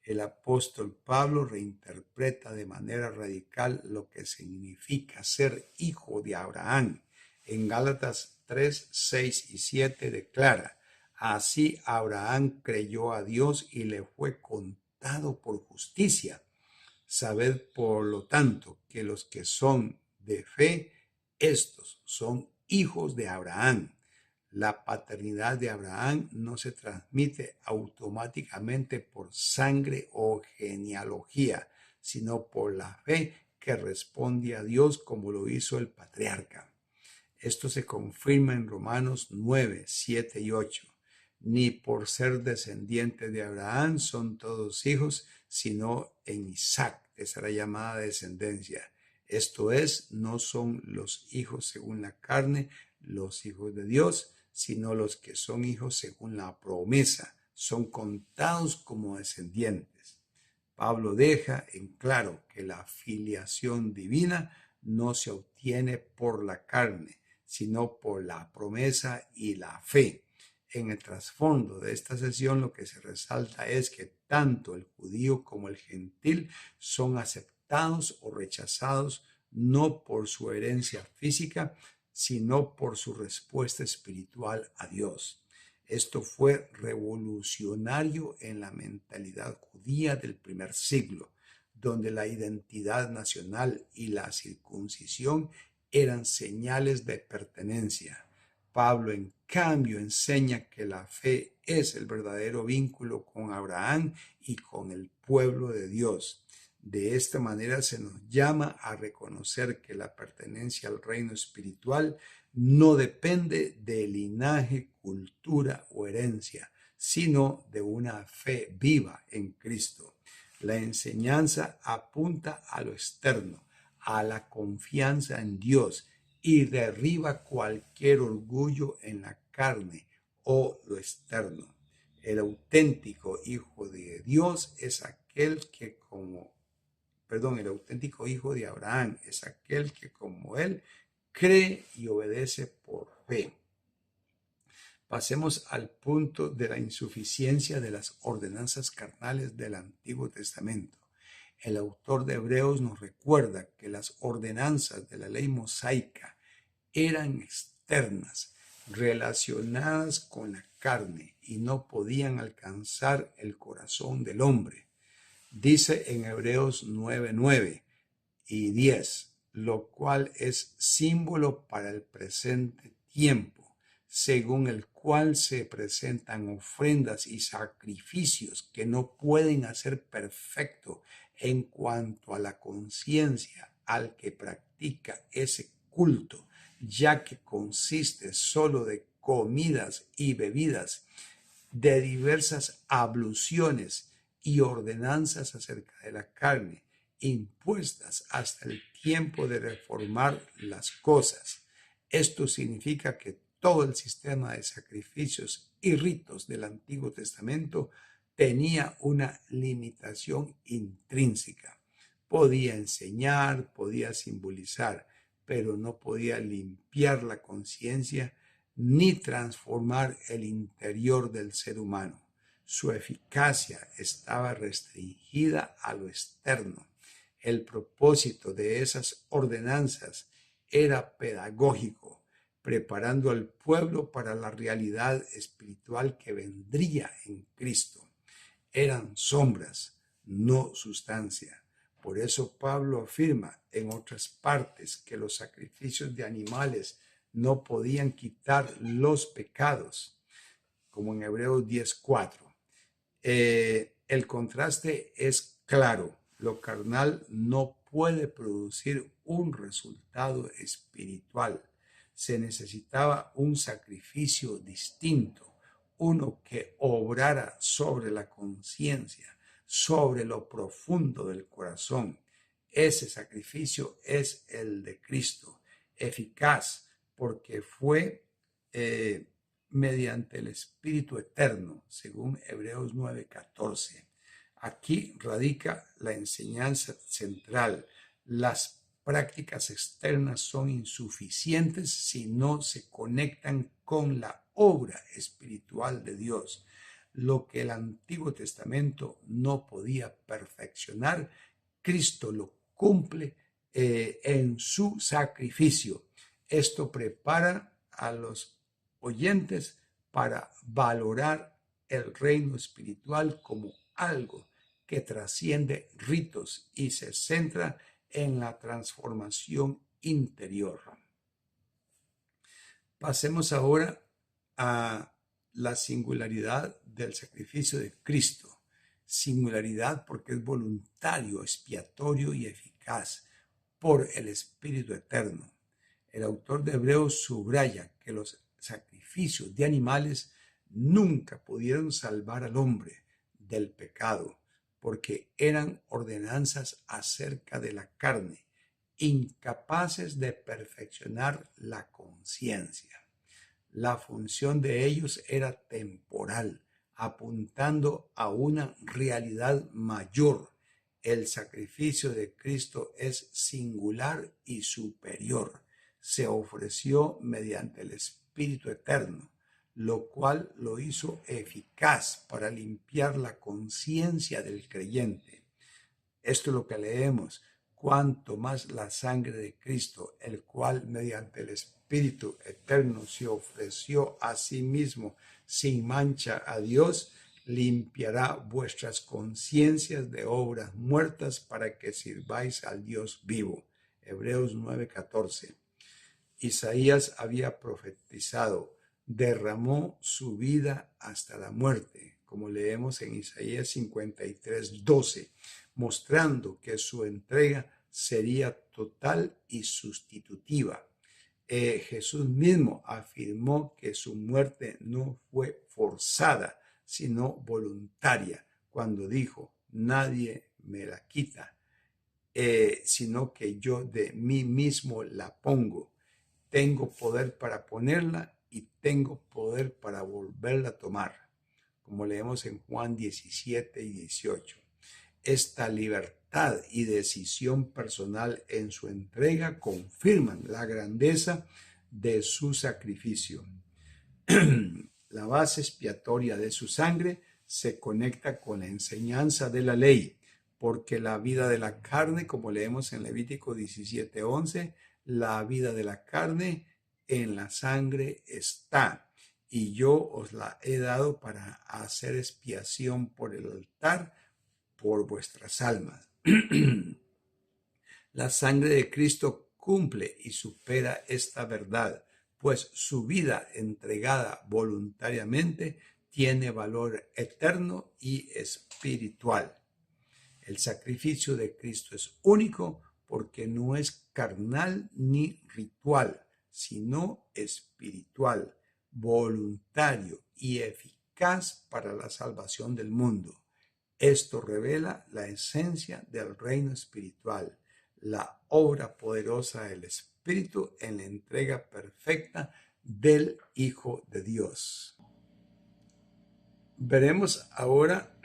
El apóstol Pablo reinterpreta de manera radical lo que significa ser hijo de Abraham. En Gálatas 3, 6 y 7 declara: así Abraham creyó a Dios y le fue contado por justicia. Sabed, por lo tanto, que los que son de fe, estos son hijos de Abraham. La paternidad de Abraham no se transmite automáticamente por sangre o genealogía, sino por la fe que responde a Dios como lo hizo el patriarca. Esto se confirma en Romanos 9, 7 y 8. Ni por ser descendientes de Abraham son todos hijos, sino en Isaac te será llamada descendencia. Esto es, no son los hijos según la carne los hijos de Dios, sino los que son hijos según la promesa, son contados como descendientes. Pablo deja en claro que la filiación divina no se obtiene por la carne, sino por la promesa y la fe. En el trasfondo de esta sesión lo que se resalta es que tanto el judío como el gentil son aceptados o rechazados no por su herencia física, sino por su respuesta espiritual a Dios. Esto fue revolucionario en la mentalidad judía del primer siglo, donde la identidad nacional y la circuncisión eran señales de pertenencia. Pablo, en cambio, enseña que la fe es el verdadero vínculo con Abraham y con el pueblo de Dios. De esta manera se nos llama a reconocer que la pertenencia al reino espiritual no depende de linaje, cultura o herencia, sino de una fe viva en Cristo. La enseñanza apunta a lo externo, a la confianza en Dios, y derriba cualquier orgullo en la carne o lo externo. El auténtico hijo de Dios es aquel que el auténtico hijo de Abraham es aquel que como él cree y obedece por fe. Pasemos al punto de la insuficiencia de las ordenanzas carnales del Antiguo Testamento. El autor de Hebreos nos recuerda que las ordenanzas de la ley mosaica eran externas, relacionadas con la carne y no podían alcanzar el corazón del hombre. Dice en Hebreos 9:9 y 10, lo cual es símbolo para el presente tiempo, según el cual se presentan ofrendas y sacrificios que no pueden hacer perfecto en cuanto a la conciencia al que practica ese culto, ya que consiste solo de comidas y bebidas, de diversas abluciones y ordenanzas acerca de la carne, impuestas hasta el tiempo de reformar las cosas. Esto significa que todo el sistema de sacrificios y ritos del Antiguo Testamento tenía una limitación intrínseca. Podía enseñar, podía simbolizar, pero no podía limpiar la conciencia ni transformar el interior del ser humano. Su eficacia estaba restringida a lo externo. El propósito de esas ordenanzas era pedagógico, preparando al pueblo para la realidad espiritual que vendría en Cristo. Eran sombras, no sustancia. Por eso Pablo afirma en otras partes que los sacrificios de animales no podían quitar los pecados, como en Hebreos 10:4. El contraste es claro. Lo carnal no puede producir un resultado espiritual. se necesitaba un sacrificio distinto, uno que obrara sobre la conciencia, sobre lo profundo del corazón. Ese sacrificio es el de Cristo, eficaz porque fue mediante el Espíritu Eterno, según Hebreos 9:14. Aquí radica la enseñanza central. Las prácticas externas son insuficientes si no se conectan con la obra espiritual de Dios. Lo que el Antiguo Testamento no podía perfeccionar, Cristo lo cumple en su sacrificio. Esto prepara a los oyentes para valorar el reino espiritual como algo que trasciende ritos y se centra en la transformación interior. Pasemos ahora a la singularidad del sacrificio de Cristo. Singularidad porque es voluntario, expiatorio y eficaz por el Espíritu Eterno. El autor de Hebreos subraya que los sacrificios de animales nunca pudieron salvar al hombre del pecado, porque eran ordenanzas acerca de la carne, incapaces de perfeccionar la conciencia. La función de ellos era temporal, apuntando a una realidad mayor. El sacrificio de Cristo es singular y superior. Se ofreció mediante el Espíritu Eterno, lo cual lo hizo eficaz para limpiar la conciencia del creyente. Esto es lo que leemos. Cuanto más la sangre de Cristo, el cual mediante el Espíritu Eterno se ofreció a sí mismo sin mancha a Dios, limpiará vuestras conciencias de obras muertas para que sirváis al Dios vivo. Hebreos 9:14. Isaías había profetizado, derramó su vida hasta la muerte, como leemos en Isaías 53:12, mostrando que su entrega sería total y sustitutiva. Jesús mismo afirmó que su muerte no fue forzada, sino voluntaria, cuando dijo, nadie me la quita, sino que yo de mí mismo la pongo. Tengo poder para ponerla y tengo poder para volverla a tomar, como leemos en Juan 17 y 18. Esta libertad y decisión personal en su entrega confirman la grandeza de su sacrificio. La base expiatoria de su sangre se conecta con la enseñanza de la ley, porque la vida de la carne, como leemos en Levítico 17:11, la vida de la carne en la sangre está, y yo os la he dado para hacer expiación por el altar, por vuestras almas. La sangre de Cristo cumple y supera esta verdad, pues su vida entregada voluntariamente tiene valor eterno y espiritual. El sacrificio de Cristo es único porque no es carnal ni ritual, sino espiritual, voluntario y eficaz para la salvación del mundo. Esto revela la esencia del reino espiritual, la obra poderosa del Espíritu en la entrega perfecta del Hijo de Dios. Veremos ahora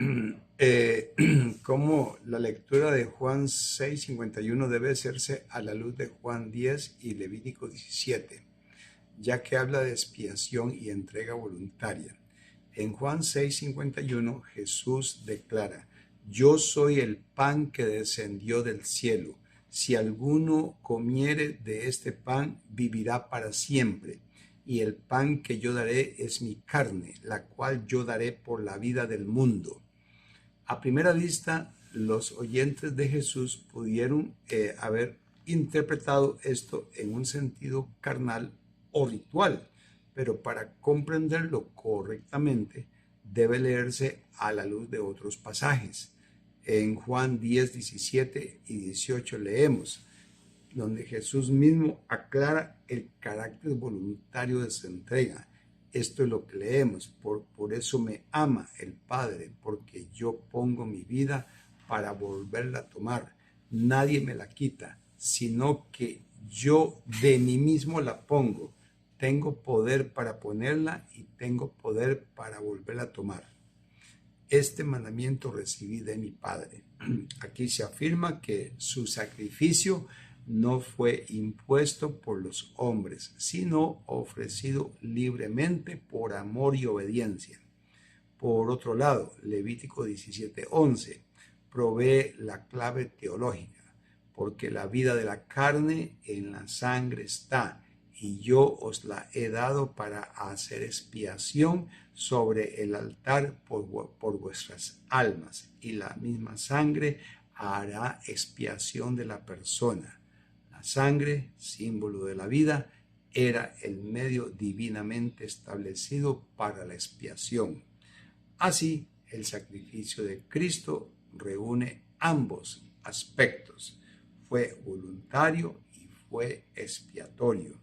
cómo la lectura de Juan 6:51 debe hacerse a la luz de Juan 10 y Levítico 17, ya que habla de expiación y entrega voluntaria. En Juan 6:51 Jesús declara, yo soy el pan que descendió del cielo. Si alguno comiere de este pan, vivirá para siempre. Y el pan que yo daré es mi carne, la cual yo daré por la vida del mundo. A primera vista, los oyentes de Jesús pudieron haber interpretado esto en un sentido carnal o ritual, pero para comprenderlo correctamente debe leerse a la luz de otros pasajes. En Juan 10, 17 y 18 leemos, donde Jesús mismo aclara el carácter voluntario de su entrega. Esto es lo que leemos: por eso me ama el Padre, porque yo pongo mi vida para volverla a tomar. Nadie me la quita, sino que yo de mí mismo la pongo. Tengo poder para ponerla y tengo poder para volverla a tomar. Este mandamiento recibí de mi Padre. Aquí se afirma que su sacrificio no fue impuesto por los hombres, sino ofrecido libremente por amor y obediencia. Por otro lado, Levítico 17:11 provee la clave teológica: porque la vida de la carne en la sangre está, y yo os la he dado para hacer expiación sobre el altar por vuestras almas, y la misma sangre hará expiación de la persona. La sangre, símbolo de la vida, era el medio divinamente establecido para la expiación. Así, el sacrificio de Cristo reúne ambos aspectos. Fue voluntario y fue expiatorio.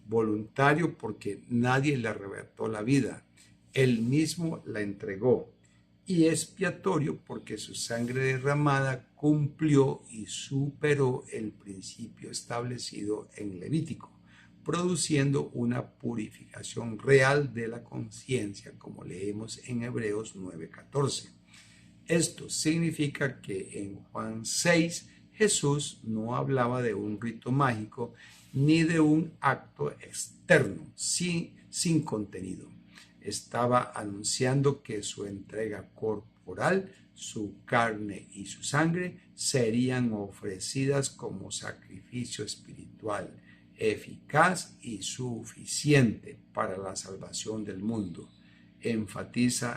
Voluntario porque nadie le arrebató la vida, él mismo la entregó. Y expiatorio porque su sangre derramada cumplió y superó el principio establecido en Levítico, produciendo una purificación real de la conciencia, como leemos en Hebreos 9:14. Esto significa que en Juan 6 Jesús no hablaba de un rito mágico ni de un acto externo sin contenido. Estaba anunciando que su entrega corporal, su carne y su sangre serían ofrecidas como sacrificio espiritual, eficaz y suficiente para la salvación del mundo. Enfaticemos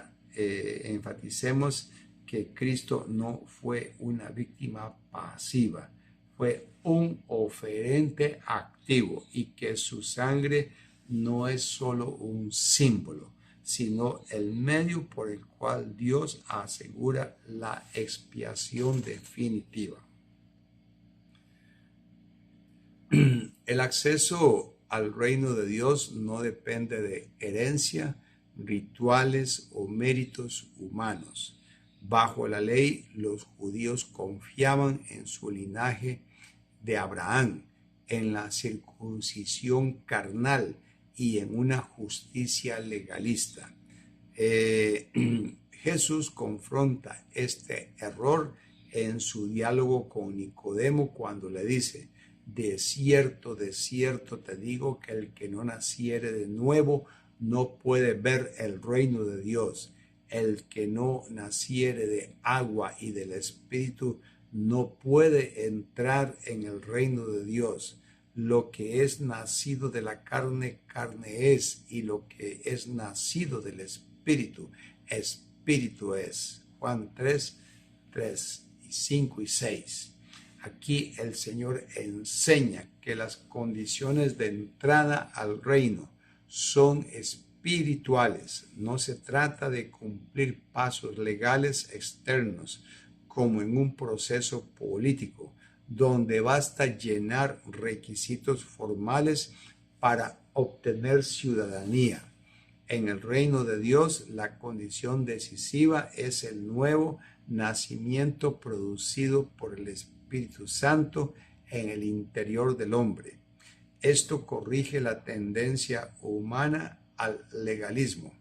que Cristo no fue una víctima pasiva, fue un oferente activo, y que su sangre no es solo un símbolo, sino el medio por el cual Dios asegura la expiación definitiva. El acceso al reino de Dios no depende de herencia, rituales o méritos humanos. Bajo la ley, los judíos confiaban en su linaje de Abraham, en la circuncisión carnal y en una justicia legalista. Jesús confronta este error en su diálogo con Nicodemo cuando le dice: de cierto te digo que el que no naciere de nuevo no puede ver el reino de Dios. El que no naciere de agua y del Espíritu no puede entrar en el reino de Dios. Lo que es nacido de la carne, carne es, y lo que es nacido del Espíritu, Espíritu es. Juan 3, 5 y 6. Aquí el Señor enseña que las condiciones de entrada al reino son espirituales. No se trata de cumplir pasos legales externos, como en un proceso político, donde basta llenar requisitos formales para obtener ciudadanía. En el reino de Dios, la condición decisiva es el nuevo nacimiento producido por el Espíritu Santo en el interior del hombre. Esto corrige la tendencia humana al legalismo.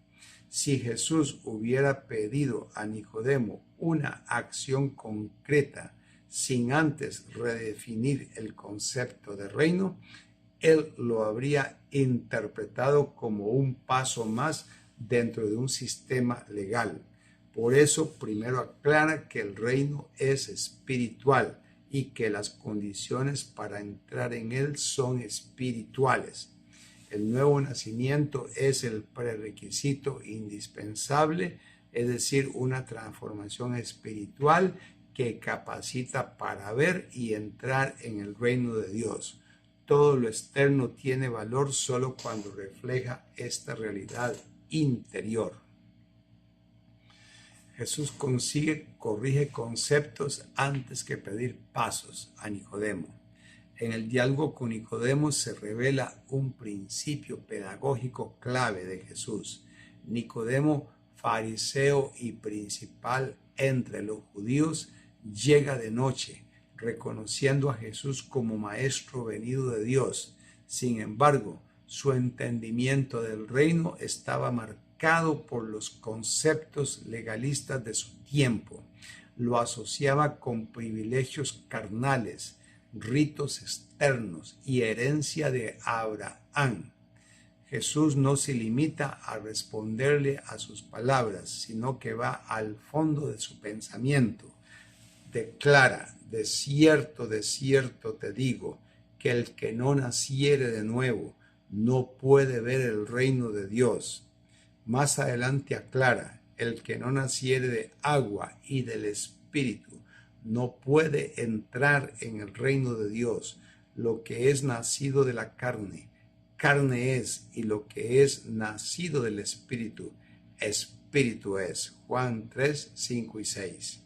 Si Jesús hubiera pedido a Nicodemo una acción concreta sin antes redefinir el concepto de reino, él lo habría interpretado como un paso más dentro de un sistema legal. Por eso, primero aclara que el reino es espiritual y que las condiciones para entrar en él son espirituales. El nuevo nacimiento es el prerequisito indispensable, es decir, una transformación espiritual que capacita para ver y entrar en el reino de Dios. Todo lo externo tiene valor solo cuando refleja esta realidad interior. Jesús corrige conceptos antes que pedir pasos a Nicodemo. En el diálogo con Nicodemo se revela un principio pedagógico clave de Jesús. Nicodemo, fariseo y principal entre los judíos, llega de noche, reconociendo a Jesús como maestro venido de Dios. Sin embargo, su entendimiento del reino estaba marcado por los conceptos legalistas de su tiempo. Lo asociaba con privilegios carnales, ritos externos y herencia de Abraham. Jesús no se limita a responderle a sus palabras, sino que va al fondo de su pensamiento. Declara: de cierto te digo, que el que no naciere de nuevo no puede ver el reino de Dios. Más adelante aclara: el que no naciere de agua y del Espíritu no puede entrar en el reino de Dios. Lo que es nacido de la carne, carne es, y lo que es nacido del Espíritu, Espíritu es. Juan 3, 5 y 6.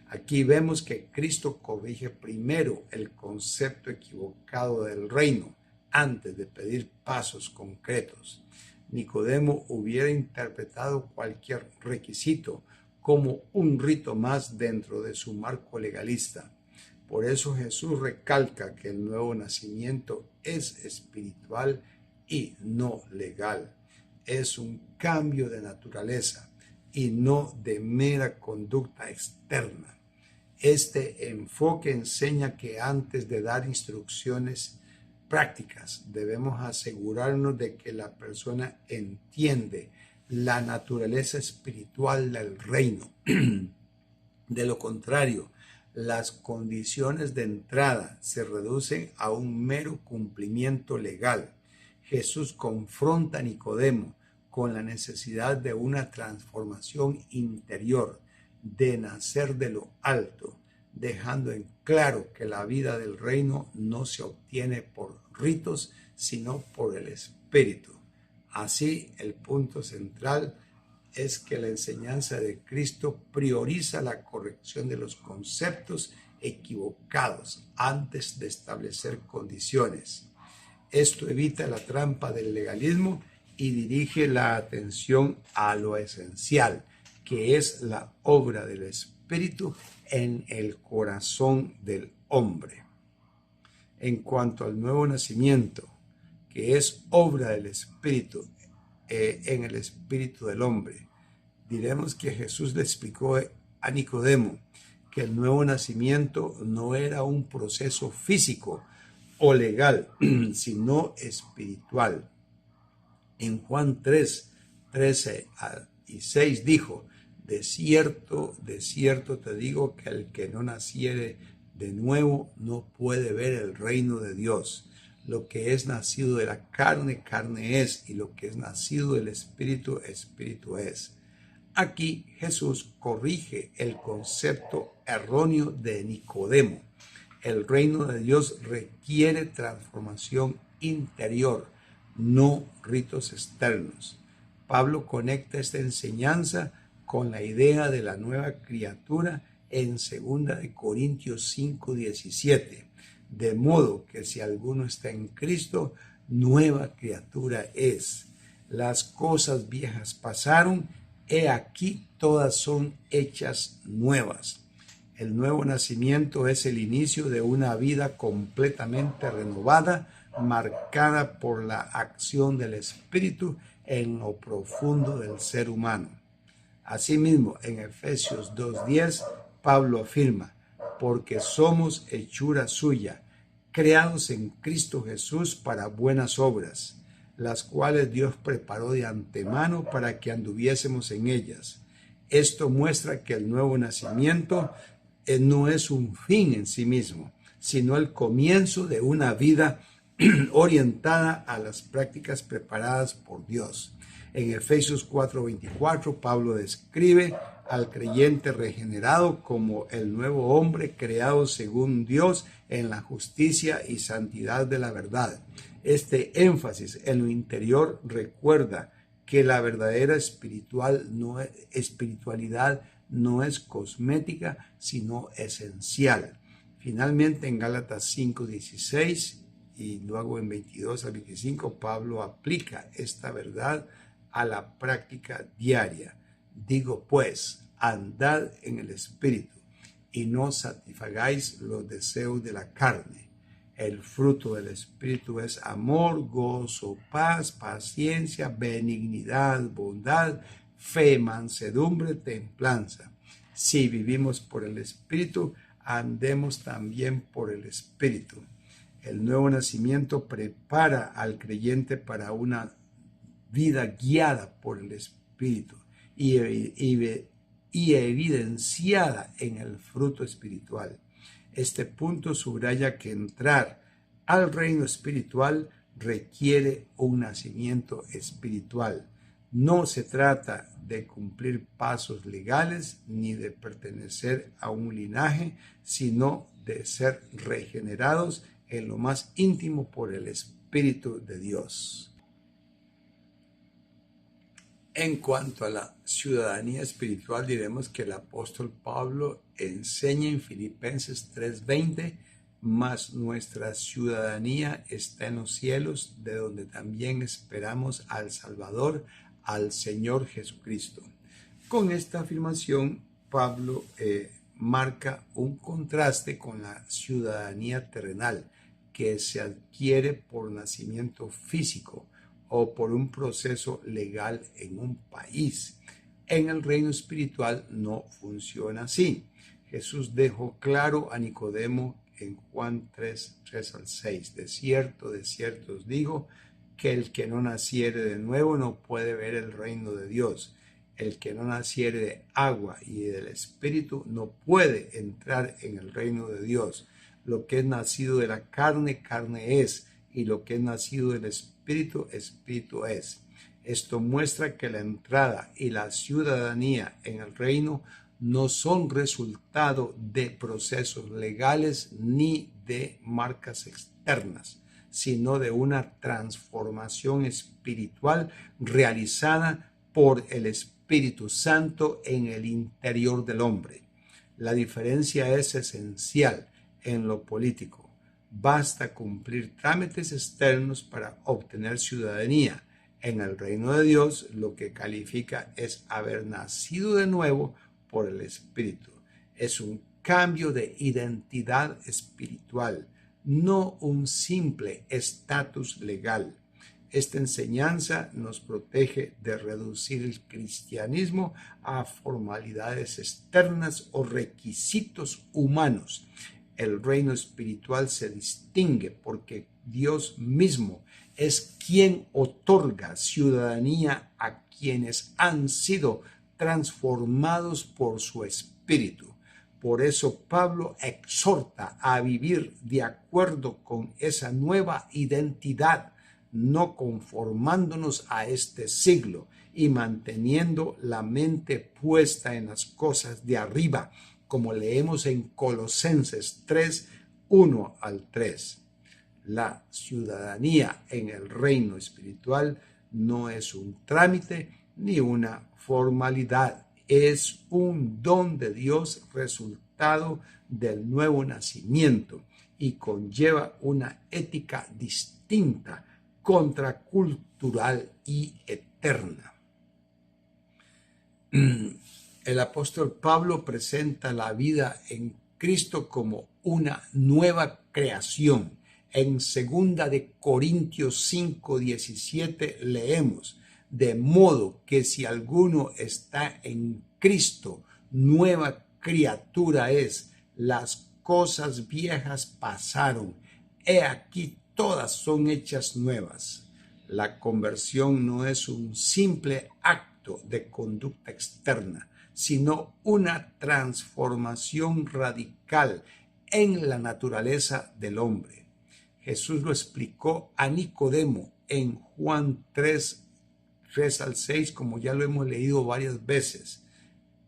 Aquí vemos que Cristo corrige primero el concepto equivocado del reino antes de pedir pasos concretos. Nicodemo hubiera interpretado cualquier requisito como un rito más dentro de su marco legalista. Por eso Jesús recalca que el nuevo nacimiento es espiritual y no legal. Es un cambio de naturaleza y no de mera conducta externa. Este enfoque enseña que antes de dar instrucciones prácticas debemos asegurarnos de que la persona entiende la naturaleza espiritual del reino. De lo contrario, las condiciones de entrada se reducen a un mero cumplimiento legal. Jesús confronta a Nicodemo con la necesidad de una transformación interior, de nacer de lo alto, dejando en claro que la vida del reino no se obtiene por ritos, sino por el Espíritu. Así, el punto central es que la enseñanza de Cristo prioriza la corrección de los conceptos equivocados antes de establecer condiciones. Esto evita la trampa del legalismo y dirige la atención a lo esencial, que es la obra del Espíritu en el corazón del hombre. En cuanto al nuevo nacimiento, que es obra del Espíritu en el espíritu del hombre, diremos que Jesús le explicó a Nicodemo que el nuevo nacimiento no era un proceso físico o legal, sino espiritual. En Juan 3, 13 y 6 dijo: de cierto te digo que el que no naciere de nuevo no puede ver el reino de Dios. Lo que es nacido de la carne, carne es, y lo que es nacido del Espíritu, Espíritu es. Aquí Jesús corrige el concepto erróneo de Nicodemo. El reino de Dios requiere transformación interior, no ritos externos. Pablo conecta esta enseñanza con la idea de la nueva criatura en 2 Corintios 5:17. De modo que si alguno está en Cristo, nueva criatura es. Las cosas viejas pasaron, he aquí todas son hechas nuevas. El nuevo nacimiento es el inicio de una vida completamente renovada, marcada por la acción del Espíritu en lo profundo del ser humano. Asimismo, en Efesios 2:10, Pablo afirma: porque somos hechura suya, creados en Cristo Jesús para buenas obras, las cuales Dios preparó de antemano para que anduviésemos en ellas. Esto muestra que el nuevo nacimiento no es un fin en sí mismo, sino el comienzo de una vida orientada a las prácticas preparadas por Dios. En Efesios 4:24, Pablo describe al creyente regenerado como el nuevo hombre creado según Dios en la justicia y santidad de la verdad. Este énfasis en lo interior recuerda que la verdadera espiritualidad no es cosmética, sino esencial. Finalmente, en Gálatas 5:16 y luego en 22 al 25, Pablo aplica esta verdad a la práctica diaria. Digo pues, andad en el Espíritu y no satisfagáis los deseos de la carne. El fruto del Espíritu es amor, gozo, paz, paciencia, benignidad, bondad, fe, mansedumbre, templanza. Si vivimos por el Espíritu, andemos también por el Espíritu. El nuevo nacimiento prepara al creyente para una vida guiada por el Espíritu y evidenciada en el fruto espiritual. Este punto subraya que entrar al reino espiritual requiere un nacimiento espiritual. No se trata de cumplir pasos legales ni de pertenecer a un linaje, sino de ser regenerados en lo más íntimo por el Espíritu de Dios. En cuanto a la ciudadanía espiritual, diremos que el apóstol Pablo enseña en Filipenses 3:20, mas nuestra ciudadanía está en los cielos, de donde también esperamos al Salvador, al Señor Jesucristo. Con esta afirmación, Pablo marca un contraste con la ciudadanía terrenal, que se adquiere por nacimiento físico o por un proceso legal en un país. En el reino espiritual no funciona así. Jesús dejó claro a Nicodemo en Juan 3:3-6, de cierto os digo, que el que no naciere de nuevo no puede ver el reino de Dios. El que no naciere de agua y del Espíritu no puede entrar en el reino de Dios. Lo que es nacido de la carne, carne es, y lo que es nacido del Espíritu, Espíritu es. Esto muestra que la entrada y la ciudadanía en el reino no son resultado de procesos legales ni de marcas externas, sino de una transformación espiritual realizada por el Espíritu Santo en el interior del hombre. La diferencia es esencial en lo político. Basta cumplir trámites externos para obtener ciudadanía. En el reino de Dios, lo que califica es haber nacido de nuevo por el Espíritu. Es un cambio de identidad espiritual, no un simple estatus legal. Esta enseñanza nos protege de reducir el cristianismo a formalidades externas o requisitos humanos. El reino espiritual se distingue porque Dios mismo es quien otorga ciudadanía a quienes han sido transformados por su Espíritu. Por eso Pablo exhorta a vivir de acuerdo con esa nueva identidad, no conformándonos a este siglo y manteniendo la mente puesta en las cosas de arriba, como leemos en Colosenses 3:1-3. La ciudadanía en el reino espiritual no es un trámite ni una formalidad, es un don de Dios, resultado del nuevo nacimiento, y conlleva una ética distinta, contracultural y eterna. El apóstol Pablo presenta la vida en Cristo como una nueva creación. En 2 de Corintios 5:17 leemos: de modo que si alguno está en Cristo, nueva criatura es. Las cosas viejas pasaron, he aquí todas son hechas nuevas. La conversión no es un simple acto de conducta externa, sino una transformación radical en la naturaleza del hombre. Jesús lo explicó a Nicodemo en Juan 3:3-6, como ya lo hemos leído varias veces,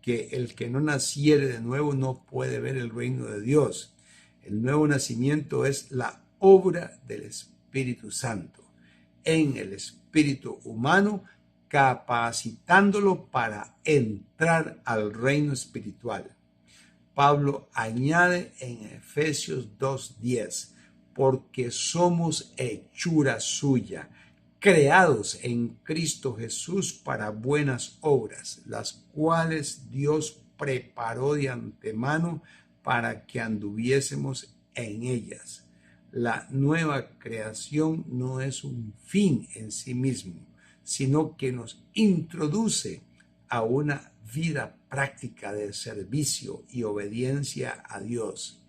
que el que no naciere de nuevo no puede ver el reino de Dios. El nuevo nacimiento es la obra del Espíritu Santo en el espíritu humano, capacitándolo para entrar al reino espiritual. Pablo añade en Efesios 2:10, porque somos hechura suya, creados en Cristo Jesús para buenas obras, las cuales Dios preparó de antemano para que anduviésemos en ellas. La nueva creación no es un fin en sí mismo, sino que nos introduce a una vida práctica de servicio y obediencia a Dios.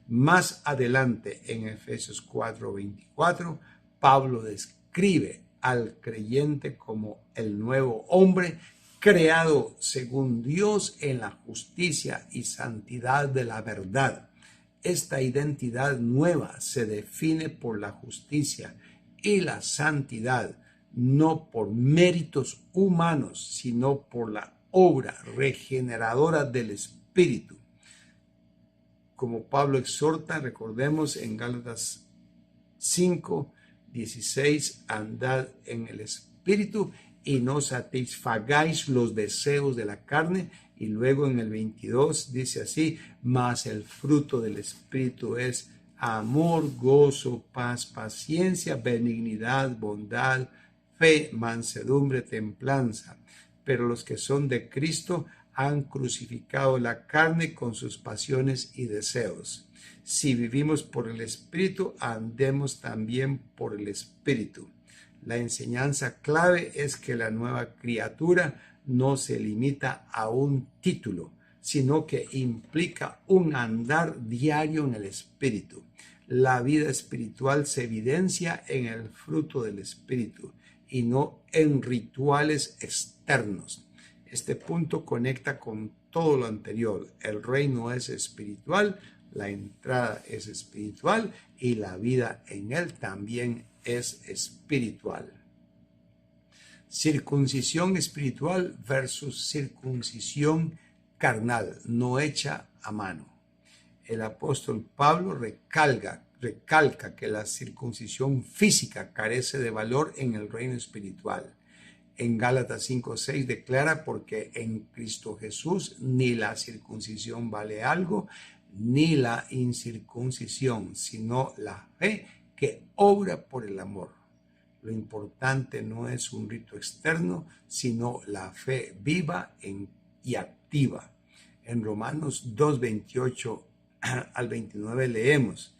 Más adelante, en Efesios 4:24, Pablo describe al creyente como el nuevo hombre creado según Dios en la justicia y santidad de la verdad. Esta identidad nueva se define por la justicia y la santidad, no por méritos humanos, sino por la obra regeneradora del Espíritu. Como Pablo exhorta, recordemos en Gálatas 5:16, andad en el Espíritu y no satisfagáis los deseos de la carne. Y luego en el 22 dice así, mas el fruto del Espíritu es amor, gozo, paz, paciencia, benignidad, bondad, fe, mansedumbre, templanza. Pero los que son de Cristo han crucificado la carne con sus pasiones y deseos. Si vivimos por el Espíritu, andemos también por el Espíritu. La enseñanza clave es que la nueva criatura no se limita a un título, sino que implica un andar diario en el Espíritu. La vida espiritual se evidencia en el fruto del Espíritu y no en rituales externos. Este punto conecta con todo lo anterior. El reino es espiritual, la entrada es espiritual y la vida en él también es espiritual. Circuncisión espiritual versus circuncisión carnal, no hecha a mano. El apóstol Pablo recalca que la circuncisión física carece de valor en el reino espiritual. En Gálatas 5:6 declara, porque en Cristo Jesús ni la circuncisión vale algo, ni la incircuncisión, sino la fe que obra por el amor. Lo importante no es un rito externo, sino la fe viva y activa. En Romanos 2:28 al 29 leemos,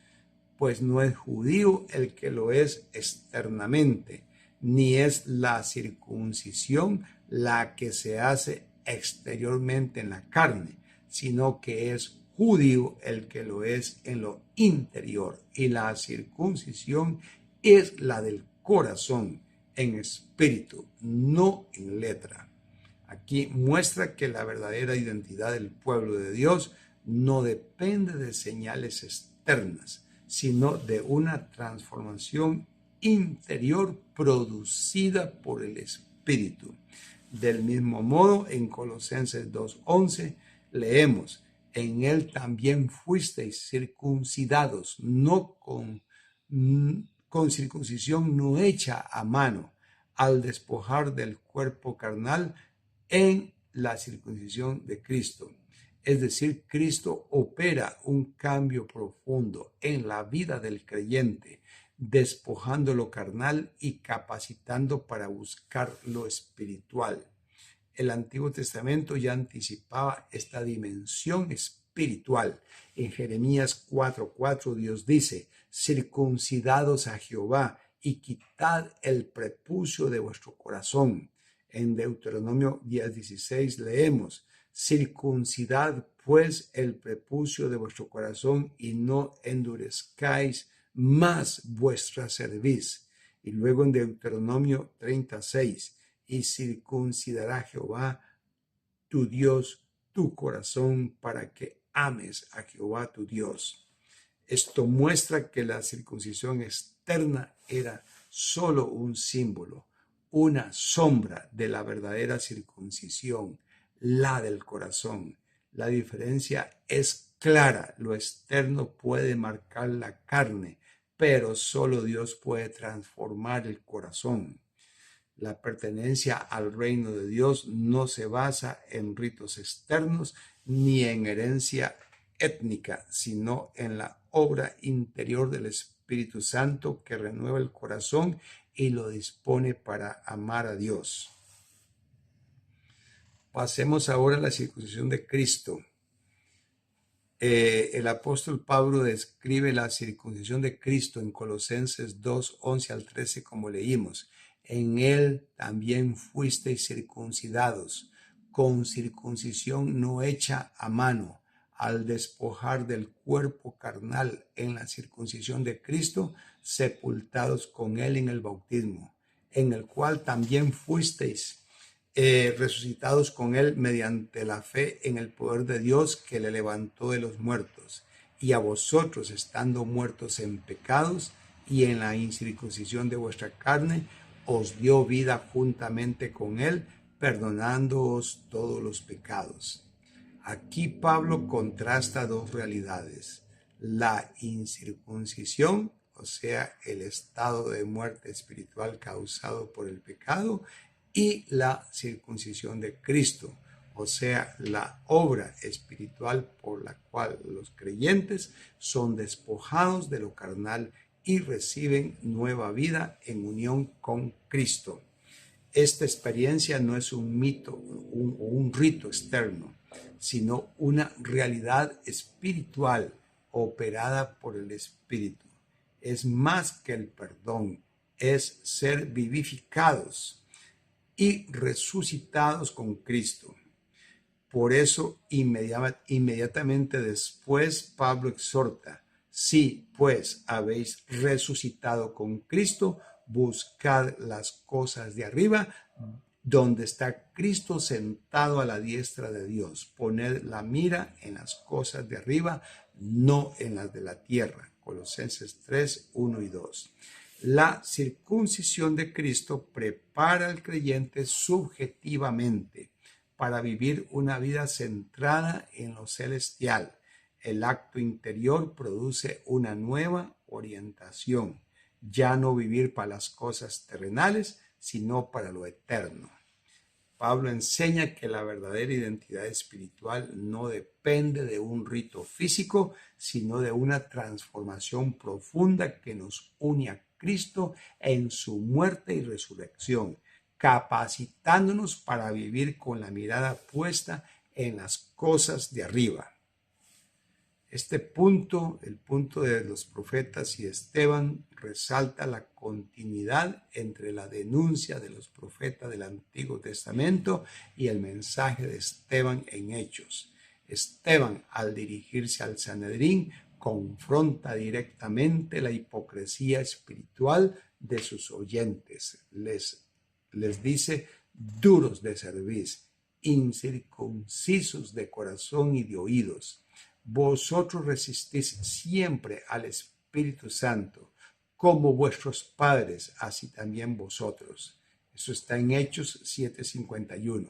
pues no es judío el que lo es externamente, ni es la circuncisión la que se hace exteriormente en la carne, sino que es judío el que lo es en lo interior, y la circuncisión es la del corazón, en espíritu, no en letra. Aquí muestra que la verdadera identidad del pueblo de Dios no depende de señales externas, sino de una transformación interior producida por el Espíritu. Del mismo modo, en Colosenses 2:11 leemos, en él también fuisteis circuncidados, no con circuncisión no hecha a mano, al despojar del cuerpo carnal en la circuncisión de Cristo. Es decir, Cristo opera un cambio profundo en la vida del creyente, despojando lo carnal y capacitando para buscar lo espiritual. El Antiguo Testamento ya anticipaba esta dimensión espiritual. En Jeremías 4:4 Dios dice, circuncidados a Jehová y quitad el prepucio de vuestro corazón. En Deuteronomio 10:16 leemos, circuncidad pues el prepucio de vuestro corazón y no endurezcáis más vuestra cerviz. Y luego en Deuteronomio 36, y circuncidará Jehová tu Dios tu corazón para que ames a Jehová tu Dios. Esto muestra que la circuncisión externa era solo un símbolo, una sombra de la verdadera circuncisión, la del corazón. La diferencia es clara. Lo externo puede marcar la carne, pero solo Dios puede transformar el corazón. La pertenencia al reino de Dios no se basa en ritos externos ni en herencia étnica, sino en la obra interior del Espíritu Santo que renueva el corazón y lo dispone para amar a Dios. Pasemos ahora a la circuncisión de Cristo. El apóstol Pablo describe la circuncisión de Cristo en Colosenses 2, 11 al 13, como leímos. En él también fuisteis circuncidados, con circuncisión no hecha a mano, al despojar del cuerpo carnal en la circuncisión de Cristo, sepultados con él en el bautismo, en el cual también fuisteis resucitados con él mediante la fe en el poder de Dios que le levantó de los muertos, y a vosotros, estando muertos en pecados y en la incircuncisión de vuestra carne, os dio vida juntamente con él, perdonándoos todos los pecados. Aquí Pablo contrasta dos realidades: la incircuncisión, o sea, el estado de muerte espiritual causado por el pecado, y la circuncisión de Cristo, o sea, la obra espiritual por la cual los creyentes son despojados de lo carnal y reciben nueva vida en unión con Cristo. Esta experiencia no es un mito o un rito externo, sino una realidad espiritual operada por el Espíritu. Es más que el perdón, es ser vivificados y resucitados con Cristo. Por eso, inmediatamente después, Pablo exhorta: si pues habéis resucitado con Cristo, buscad las cosas de arriba, donde está Cristo sentado a la diestra de Dios. Poned la mira en las cosas de arriba, no en las de la tierra. Colosenses 3, 1 y 2. La circuncisión de Cristo prepara al creyente subjetivamente para vivir una vida centrada en lo celestial. El acto interior produce una nueva orientación, ya no vivir para las cosas terrenales, sino para lo eterno. Pablo enseña que la verdadera identidad espiritual no depende de un rito físico, sino de una transformación profunda que nos une a Cristo en su muerte y resurrección, capacitándonos para vivir con la mirada puesta en las cosas de arriba. Este punto, el punto de los profetas y Esteban, resalta la continuidad entre la denuncia de los profetas del Antiguo Testamento y el mensaje de Esteban en Hechos. Esteban, al dirigirse al Sanedrín, confronta directamente la hipocresía espiritual de sus oyentes. Les dice: duros de cerviz, incircuncisos de corazón y de oídos. Vosotros resistís siempre al Espíritu Santo, como vuestros padres, así también vosotros. Eso está en Hechos 7:51.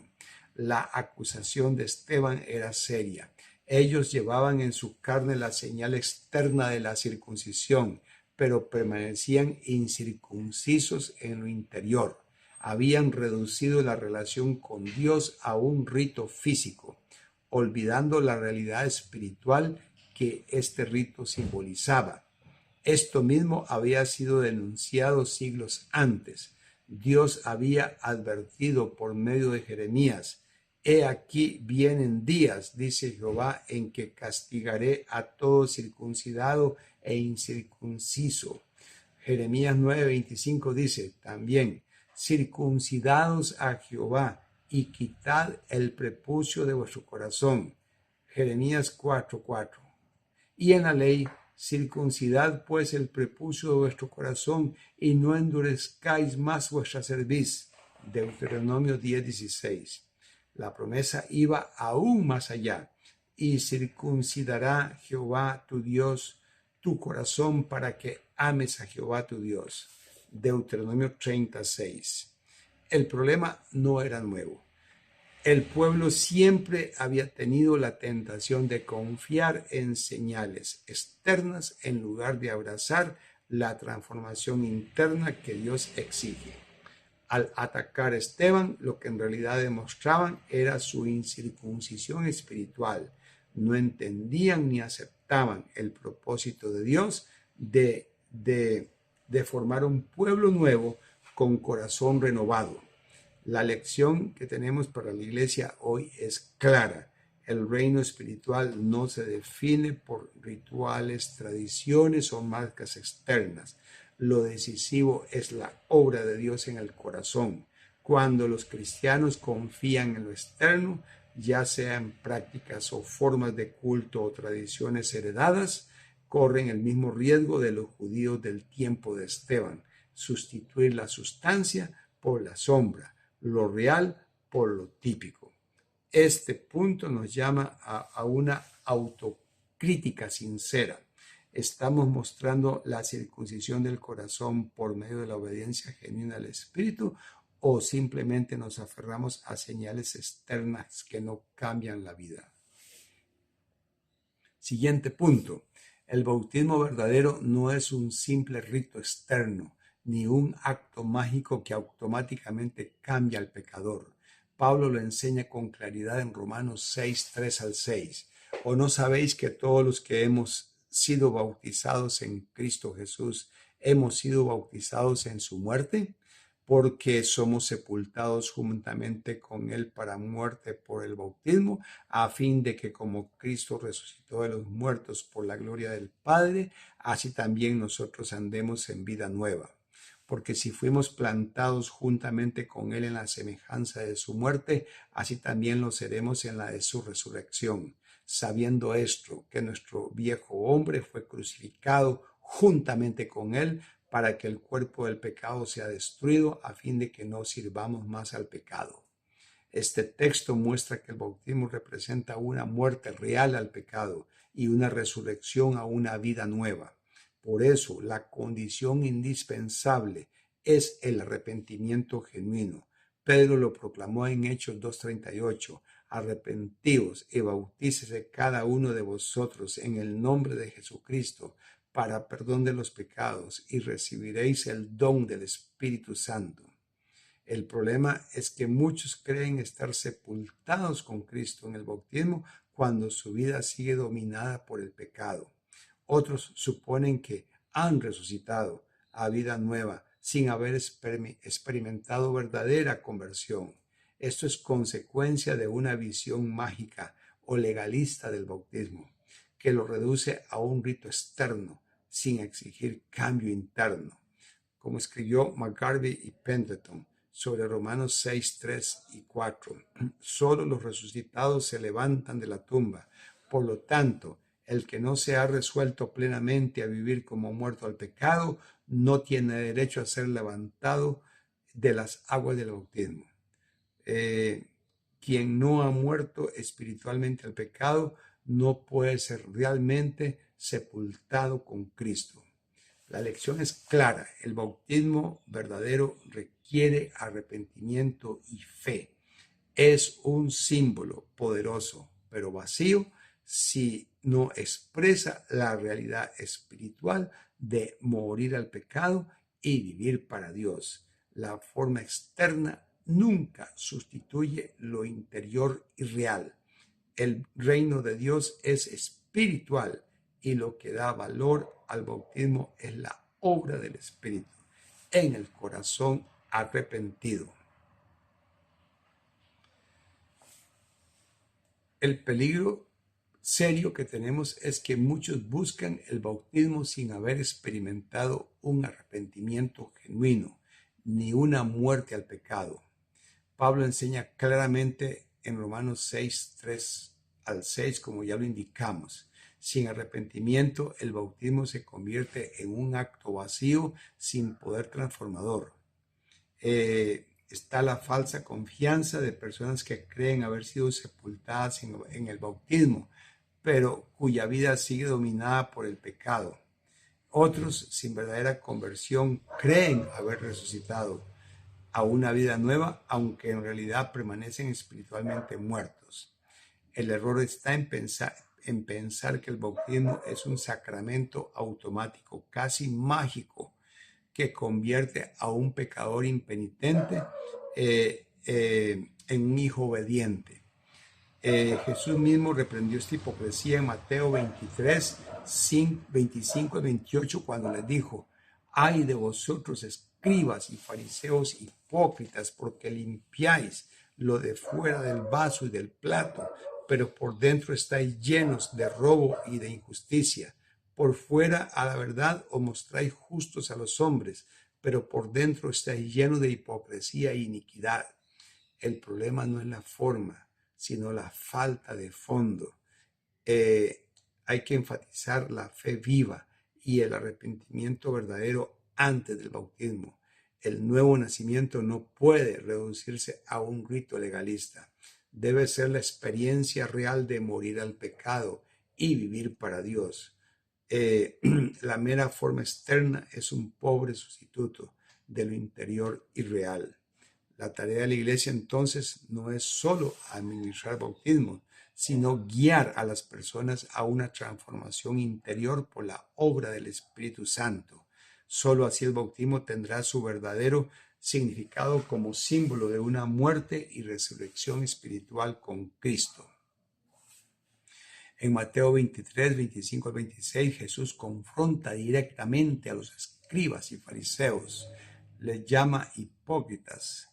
La acusación de Esteban era seria. Ellos llevaban en su carne la señal externa de la circuncisión, pero permanecían incircuncisos en lo interior. Habían reducido la relación con Dios a un rito físico, olvidando la realidad espiritual que este rito simbolizaba. Esto mismo había sido denunciado siglos antes. Dios había advertido por medio de Jeremías: he aquí vienen días, dice Jehová, en que castigaré a todo circuncidado e incircunciso. Jeremías 9:25 dice también: circuncidados a Jehová y quitad el prepucio de vuestro corazón. Jeremías 4:4. Y en la ley: circuncidad pues el prepucio de vuestro corazón y no endurezcáis más vuestra cerviz. Deuteronomio 10:16. La promesa iba aún más allá: y circuncidará Jehová tu Dios tu corazón para que ames a Jehová tu Dios. Deuteronomio 36. El problema no era nuevo. El pueblo siempre había tenido la tentación de confiar en señales externas en lugar de abrazar la transformación interna que Dios exige. Al atacar a Esteban, lo que en realidad demostraban era su incircuncisión espiritual. no entendían ni aceptaban el propósito de Dios de formar un pueblo nuevo con corazón renovado. La lección que tenemos para la iglesia hoy es clara. El reino espiritual no se define por rituales, tradiciones o marcas externas. Lo decisivo es la obra de Dios en el corazón. Cuando los cristianos confían en lo externo, ya sean prácticas o formas de culto o tradiciones heredadas, corren el mismo riesgo de los judíos del tiempo de Esteban, sustituir la sustancia por la sombra, lo real por lo típico. Este punto nos llama a una autocrítica sincera. ¿Estamos mostrando la circuncisión del corazón por medio de la obediencia genuina al Espíritu o simplemente nos aferramos a señales externas que no cambian la vida? Siguiente punto. El bautismo verdadero no es un simple rito externo, ni un acto mágico que automáticamente cambia al pecador. Pablo lo enseña con claridad en Romanos 6, 3 al 6. ¿O no sabéis que todos los que hemos sido bautizados en Cristo Jesús hemos sido bautizados en su muerte? Porque somos sepultados juntamente con él para muerte por el bautismo, a fin de que como Cristo resucitó de los muertos por la gloria del Padre, así también nosotros andemos en vida nueva. Porque si fuimos plantados juntamente con él en la semejanza de su muerte, así también lo seremos en la de su resurrección, sabiendo esto, que nuestro viejo hombre fue crucificado juntamente con él, para que el cuerpo del pecado sea destruido, a fin de que no sirvamos más al pecado. Este texto muestra que el bautismo representa una muerte real al pecado y una resurrección a una vida nueva. Por eso, la condición indispensable es el arrepentimiento genuino. Pedro lo proclamó en Hechos 2:38. Arrepentíos y bautícese cada uno de vosotros en el nombre de Jesucristo para perdón de los pecados y recibiréis el don del Espíritu Santo. El problema es que muchos creen estar sepultados con Cristo en el bautismo cuando su vida sigue dominada por el pecado. Otros suponen que han resucitado a vida nueva sin haber experimentado verdadera conversión. Esto es consecuencia de una visión mágica o legalista del bautismo, que lo reduce a un rito externo sin exigir cambio interno. Como escribió McGarvey y Pendleton sobre Romanos 6, 3 y 4. Solo los resucitados se levantan de la tumba. Por lo tanto, el que no se ha resuelto plenamente a vivir como muerto al pecado, no tiene derecho a ser levantado de las aguas del bautismo. Quien no ha muerto espiritualmente al pecado, no puede ser realmente sepultado con Cristo. La lección es clara. El bautismo verdadero requiere arrepentimiento y fe. Es un símbolo poderoso, pero vacío si no expresa la realidad espiritual de morir al pecado y vivir para Dios. La forma externa nunca sustituye lo interior y real. El reino de Dios es espiritual y lo que da valor al bautismo es la obra del Espíritu en el corazón arrepentido. El peligro serio que tenemos es que muchos buscan el bautismo sin haber experimentado un arrepentimiento genuino ni una muerte al pecado. Pablo enseña claramente en Romanos 6, 3 al 6, como ya lo indicamos. Sin arrepentimiento, el bautismo se convierte en un acto vacío sin poder transformador. Está la falsa confianza de personas que creen haber sido sepultadas en el bautismo, pero cuya vida sigue dominada por el pecado. Otros, sin verdadera conversión, creen haber resucitado a una vida nueva, aunque en realidad permanecen espiritualmente muertos. El error está en pensar que el bautismo es un sacramento automático, casi mágico, que convierte a un pecador impenitente en un hijo obediente. Jesús mismo reprendió esta hipocresía en Mateo 23, 25 y 28, cuando les dijo: ay de vosotros, escribas y fariseos hipócritas, porque limpiáis lo de fuera del vaso y del plato, pero por dentro estáis llenos de robo y de injusticia. Por fuera, a la verdad, os mostráis justos a los hombres, pero por dentro estáis llenos de hipocresía e iniquidad. El problema no es la forma, sino la falta de fondo. Hay que enfatizar la fe viva y el arrepentimiento verdadero antes del bautismo. El nuevo nacimiento no puede reducirse a un rito legalista. Debe ser la experiencia real de morir al pecado y vivir para Dios. La mera forma externa es un pobre sustituto de lo interior y real. La tarea de la iglesia entonces no es solo administrar bautismo, sino guiar a las personas a una transformación interior por la obra del Espíritu Santo. Solo así el bautismo tendrá su verdadero significado como símbolo de una muerte y resurrección espiritual con Cristo. En Mateo 23, 25 al 26, Jesús confronta directamente a los escribas y fariseos. Les llama hipócritas,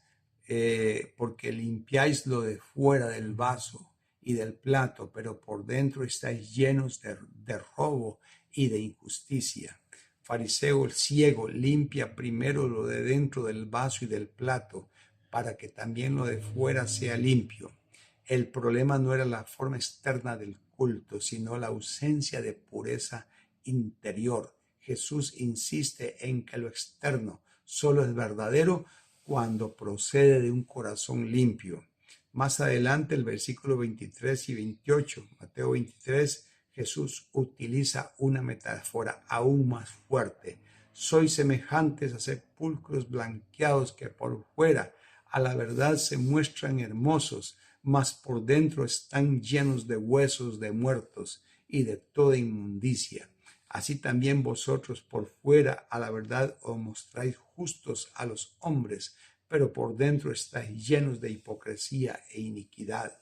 porque limpiáis lo de fuera del vaso y del plato, pero por dentro estáis llenos de robo y de injusticia. Fariseo el ciego, limpia primero lo de dentro del vaso y del plato, para que también lo de fuera sea limpio. El problema no era la forma externa del culto, sino la ausencia de pureza interior. Jesús insiste en que lo externo solo es verdadero cuando procede de un corazón limpio. Más adelante, el versículo 23 y 28, Mateo 23, Jesús utiliza una metáfora aún más fuerte. Sois semejantes a sepulcros blanqueados que por fuera a la verdad se muestran hermosos, mas por dentro están llenos de huesos de muertos y de toda inmundicia. Así también vosotros por fuera a la verdad os mostráis justos a los hombres, pero por dentro estáis llenos de hipocresía e iniquidad.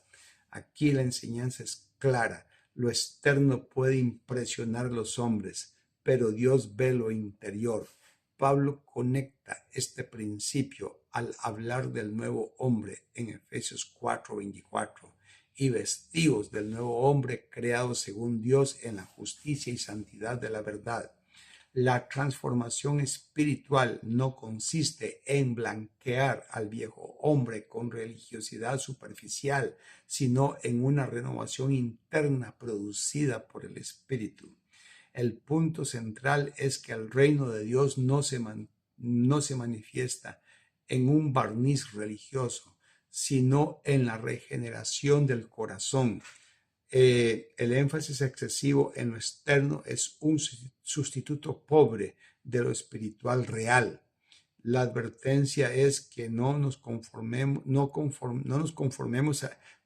Aquí la enseñanza es clara. Lo externo puede impresionar a los hombres, pero Dios ve lo interior. Pablo conecta este principio al hablar del nuevo hombre en Efesios 4:24, y vestidos del nuevo hombre creado según Dios en la justicia y santidad de la verdad. La transformación espiritual no consiste en blanquear al viejo hombre con religiosidad superficial, sino en una renovación interna producida por el Espíritu. El punto central es que el reino de Dios no se manifiesta en un barniz religioso, sino en la regeneración del corazón. El énfasis excesivo en lo externo es un sustituto pobre de lo espiritual real. La advertencia es que no nos conformemos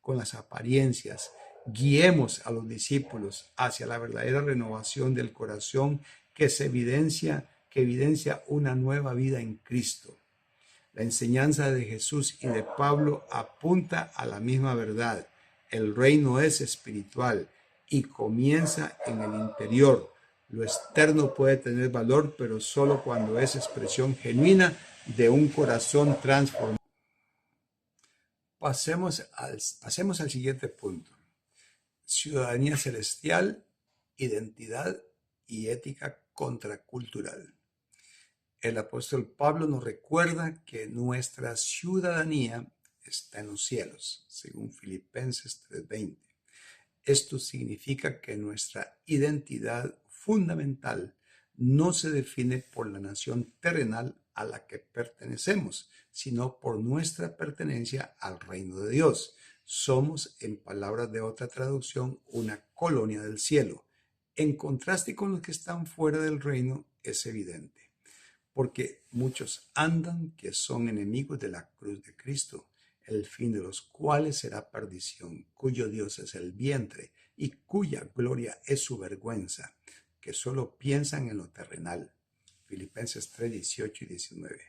con las apariencias. Guiemos a los discípulos hacia la verdadera renovación del corazón que evidencia una nueva vida en Cristo. La enseñanza de Jesús y de Pablo apunta a la misma verdad. El reino es espiritual y comienza en el interior. Lo externo puede tener valor, pero solo cuando es expresión genuina de un corazón transformado. Pasemos al siguiente punto. Ciudadanía celestial, identidad y ética contracultural. El apóstol Pablo nos recuerda que nuestra ciudadanía está en los cielos, según Filipenses 3:20. Esto significa que nuestra identidad fundamental no se define por la nación terrenal a la que pertenecemos, sino por nuestra pertenencia al reino de Dios. Somos, en palabras de otra traducción, una colonia del cielo. En contraste con los que están fuera del reino, es evidente, porque muchos andan que son enemigos de la cruz de Cristo, el fin de los cuales será perdición, cuyo Dios es el vientre y cuya gloria es su vergüenza, que solo piensan en lo terrenal. Filipenses 3:18 y 19.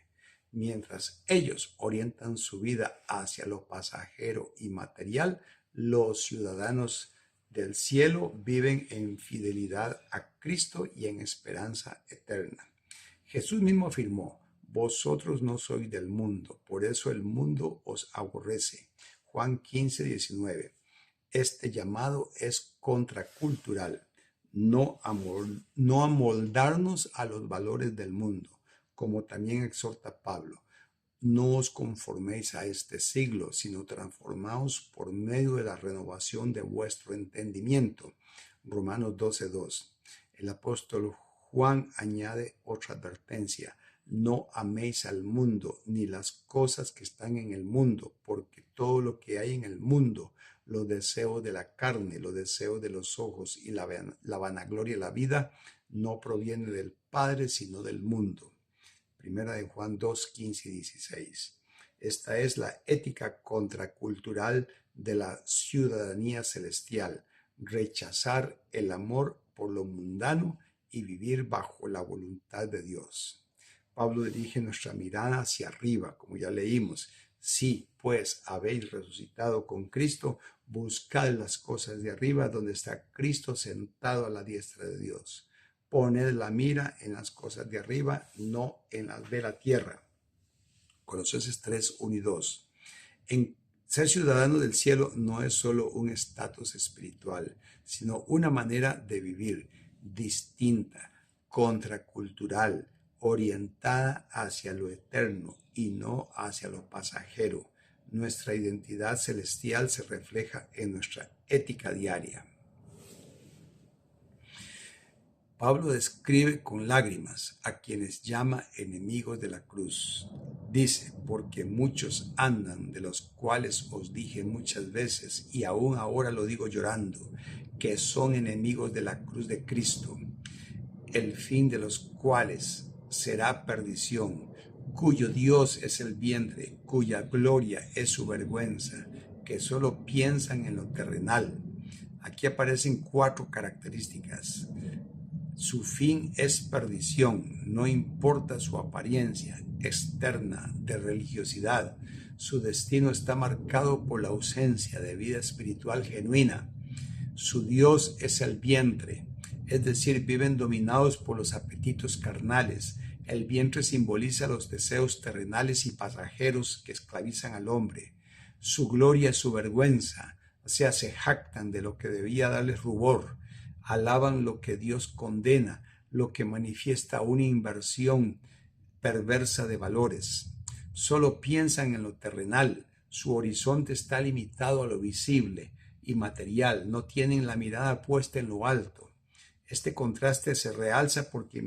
Mientras ellos orientan su vida hacia lo pasajero y material, Los ciudadanos del cielo viven en fidelidad a Cristo y en esperanza eterna. Jesús mismo afirmó: vosotros no sois del mundo, por eso el mundo os aborrece. Juan 15:19. Este llamado es contracultural, no amoldarnos a los valores del mundo, como también exhorta Pablo. No os conforméis a este siglo, sino transformaos por medio de la renovación de vuestro entendimiento. Romanos 12:2. El apóstol Juan añade otra advertencia: no améis al mundo ni las cosas que están en el mundo, porque todo lo que hay en el mundo, los deseos de la carne, los deseos de los ojos y la vanagloria de la vida, no proviene del Padre, sino del mundo. Primera de Juan 2, 15 y 16. Esta es la ética contracultural de la ciudadanía celestial: rechazar el amor por lo mundano y vivir bajo la voluntad de Dios. Pablo dirige nuestra mirada hacia arriba, como ya leímos. Si pues habéis resucitado con Cristo, buscad las cosas de arriba, donde está Cristo sentado a la diestra de Dios. Poned la mira en las cosas de arriba, no en las de la tierra. Colosenses 3, 1 y 2. En ser ciudadano del cielo no es solo un estatus espiritual, sino una manera de vivir distinta, contracultural, orientada hacia lo eterno y no hacia lo pasajero. Nuestra identidad celestial se refleja en nuestra ética diaria. Pablo describe con lágrimas a quienes llama enemigos de la cruz. Dice: porque muchos andan, de los cuales os dije muchas veces, y aún ahora lo digo llorando, que son enemigos de la cruz de Cristo, el fin de los cuales será perdición, cuyo Dios es el vientre, cuya gloria es su vergüenza, que solo piensan en lo terrenal. Aquí aparecen 4 características. Su fin es perdición, no importa su apariencia externa de religiosidad. Su destino está marcado por la ausencia de vida espiritual genuina. Su Dios es el vientre, es decir, viven dominados por los apetitos carnales. El vientre simboliza los deseos terrenales y pasajeros que esclavizan al hombre. Su gloria es su vergüenza, o sea, se jactan de lo que debía darles rubor. Alaban lo que Dios condena, lo que manifiesta una inversión perversa de valores. Solo piensan en lo terrenal, su horizonte está limitado a lo visible y material, no tienen la mirada puesta en lo alto. Este contraste se realza porque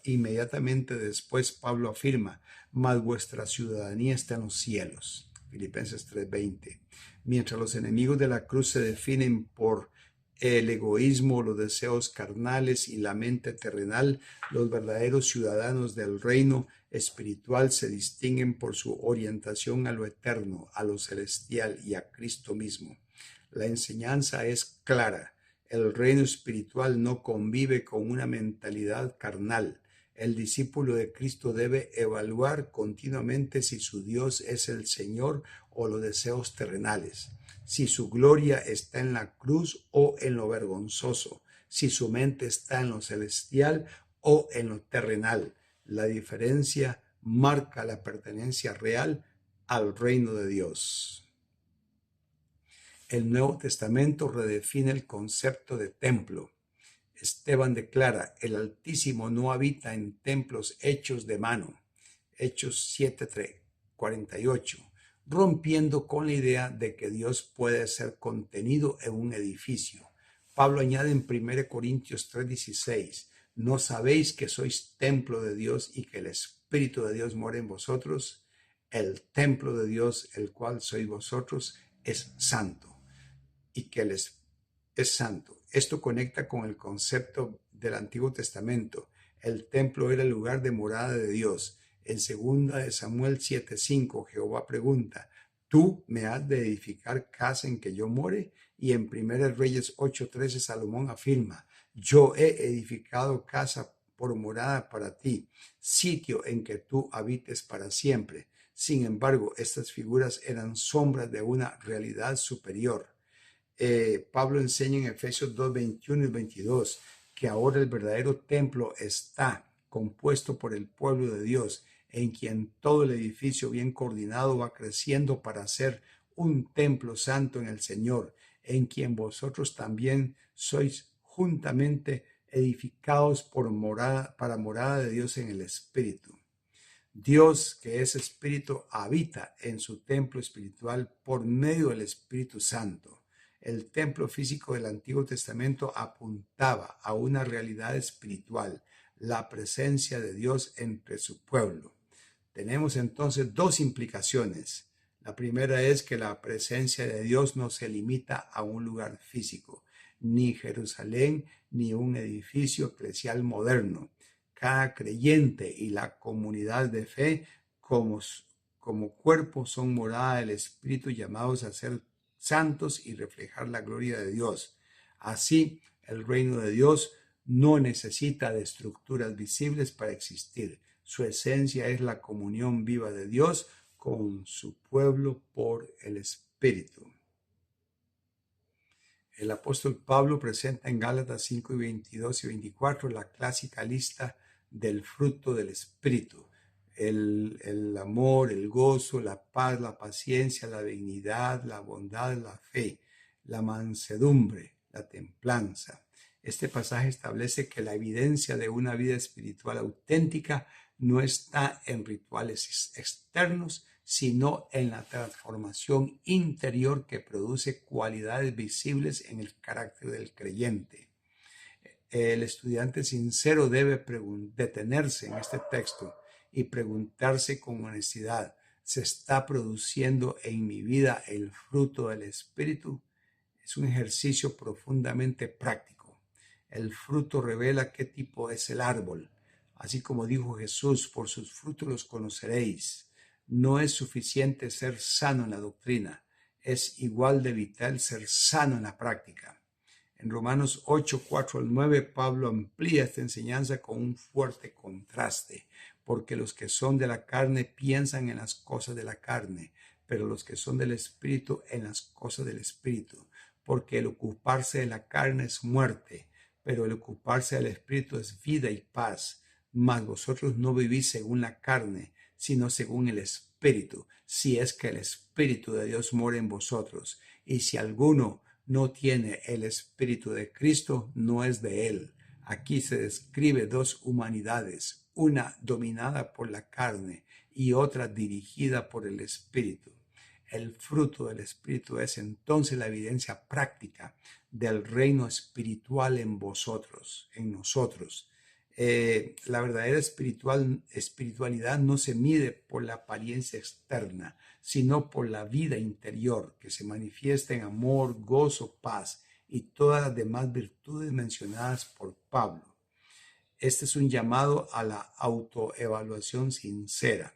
inmediatamente después Pablo afirma: mas vuestra ciudadanía está en los cielos. Filipenses 3:20. Mientras los enemigos de la cruz se definen por el egoísmo, los deseos carnales y la mente terrenal, los verdaderos ciudadanos del reino espiritual se distinguen por su orientación a lo eterno, a lo celestial y a Cristo mismo. La enseñanza es clara: el reino espiritual no convive con una mentalidad carnal. El discípulo de Cristo debe evaluar continuamente si su Dios es el Señor o los deseos terrenales, si su gloria está en la cruz o en lo vergonzoso, si su mente está en lo celestial o en lo terrenal. La diferencia marca la pertenencia real al reino de Dios. El Nuevo Testamento redefine el concepto de templo. Esteban declara: el Altísimo no habita en templos hechos de mano. Hechos 7:48. Rompiendo con la idea de que Dios puede ser contenido en un edificio. Pablo añade en 1 Corintios 3:16: ¿no sabéis que sois templo de Dios y que el Espíritu de Dios mora en vosotros? El templo de Dios, el cual sois vosotros, es santo, y que es santo. Esto conecta con el concepto del Antiguo Testamento. El templo era el lugar de morada de Dios. En 2 Samuel 7:5, Jehová pregunta: ¿tú me has de edificar casa en que yo more? Y en 1 Reyes 8:13, Salomón afirma: yo he edificado casa por morada para ti, sitio en que tú habites para siempre. Sin embargo, estas figuras eran sombras de una realidad superior. Pablo enseña en Efesios 2, 21 y 22 que ahora el verdadero templo está compuesto por el pueblo de Dios, en quien todo el edificio bien coordinado va creciendo para ser un templo santo en el Señor, en quien vosotros también sois juntamente edificados para morada de Dios en el Espíritu. Dios, que es Espíritu, habita en su templo espiritual por medio del Espíritu Santo. El templo físico del Antiguo Testamento apuntaba a una realidad espiritual, la presencia de Dios entre su pueblo. Tenemos entonces dos implicaciones. La primera es que la presencia de Dios no se limita a un lugar físico, ni Jerusalén, ni un edificio eclesial moderno. Cada creyente y la comunidad de fe como cuerpo son morada del Espíritu, llamados a ser santos y reflejar la gloria de Dios. Así, el reino de Dios no necesita de estructuras visibles para existir. Su esencia es la comunión viva de Dios con su pueblo por el Espíritu. El apóstol Pablo presenta en Gálatas 5 y 22 y 24 la clásica lista del fruto del Espíritu. El amor, el gozo, la paz, la paciencia, la dignidad, la bondad, la fe, la mansedumbre, la templanza. Este pasaje establece que la evidencia de una vida espiritual auténtica no está en rituales externos, sino en la transformación interior que produce cualidades visibles en el carácter del creyente. El estudiante sincero debe detenerse en este texto y preguntarse con honestidad: ¿se está produciendo en mi vida el fruto del Espíritu? Es un ejercicio profundamente práctico. El fruto revela qué tipo es el árbol. Así como dijo Jesús, por sus frutos los conoceréis. No es suficiente ser sano en la doctrina, es igual de vital ser sano en la práctica. En Romanos 8, 4 al 9, Pablo amplía esta enseñanza con un fuerte contraste, porque los que son de la carne piensan en las cosas de la carne, pero los que son del Espíritu en las cosas del Espíritu, porque el ocuparse de la carne es muerte, pero el ocuparse del Espíritu es vida y paz. Mas vosotros no vivís según la carne, sino según el Espíritu, si es que el Espíritu de Dios mora en vosotros. Y si alguno no tiene el Espíritu de Cristo, no es de él. Aquí se describe dos humanidades, una dominada por la carne y otra dirigida por el Espíritu. El fruto del Espíritu es entonces la evidencia práctica del reino espiritual en vosotros, en nosotros. La verdadera espiritualidad no se mide por la apariencia externa, sino por la vida interior que se manifiesta en amor, gozo, paz y todas las demás virtudes mencionadas por Pablo. Este es un llamado a la autoevaluación sincera.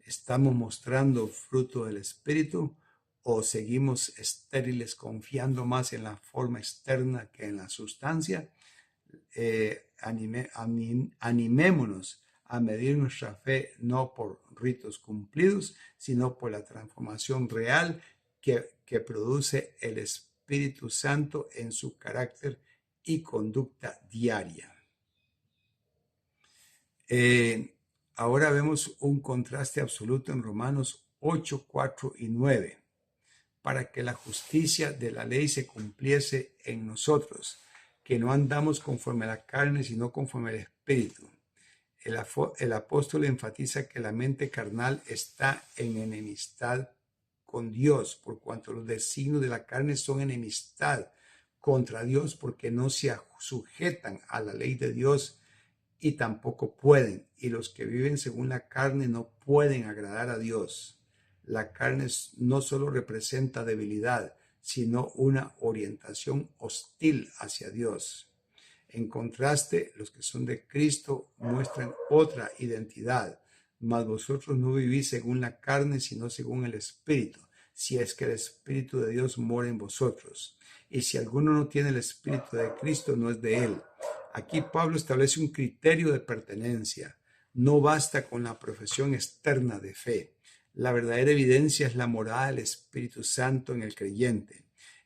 ¿Estamos mostrando fruto del Espíritu o seguimos estériles confiando más en la forma externa que en la sustancia? Animémonos a medir nuestra fe no por ritos cumplidos, sino por la transformación real que produce el Espíritu Santo en su carácter y conducta diaria. Ahora vemos un contraste absoluto en Romanos 8, 4 y 9. Para que la justicia de la ley se cumpliese en nosotros, que no andamos conforme a la carne, sino conforme al Espíritu. El apóstol enfatiza que la mente carnal está en enemistad con Dios, por cuanto los designios de la carne son enemistad contra Dios, porque no se sujetan a la ley de Dios y tampoco pueden. Y los que viven según la carne no pueden agradar a Dios. La carne no solo representa debilidad, sino una orientación hostil hacia Dios. En contraste, los que son de Cristo muestran otra identidad. Mas vosotros no vivís según la carne, sino según el Espíritu, si es que el Espíritu de Dios mora en vosotros. Y si alguno no tiene el Espíritu de Cristo, no es de él. Aquí Pablo establece un criterio de pertenencia. No basta con la profesión externa de fe. La verdadera evidencia es la morada del Espíritu Santo en el creyente.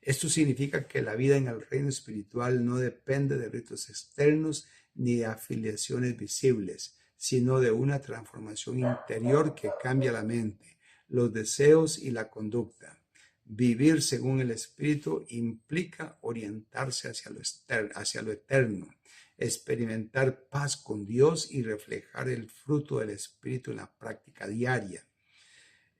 Esto significa que la vida en el reino espiritual no depende de ritos externos ni de afiliaciones visibles, sino de una transformación interior que cambia la mente, los deseos y la conducta. Vivir según el Espíritu implica orientarse hacia lo eterno, experimentar paz con Dios y reflejar el fruto del Espíritu en la práctica diaria.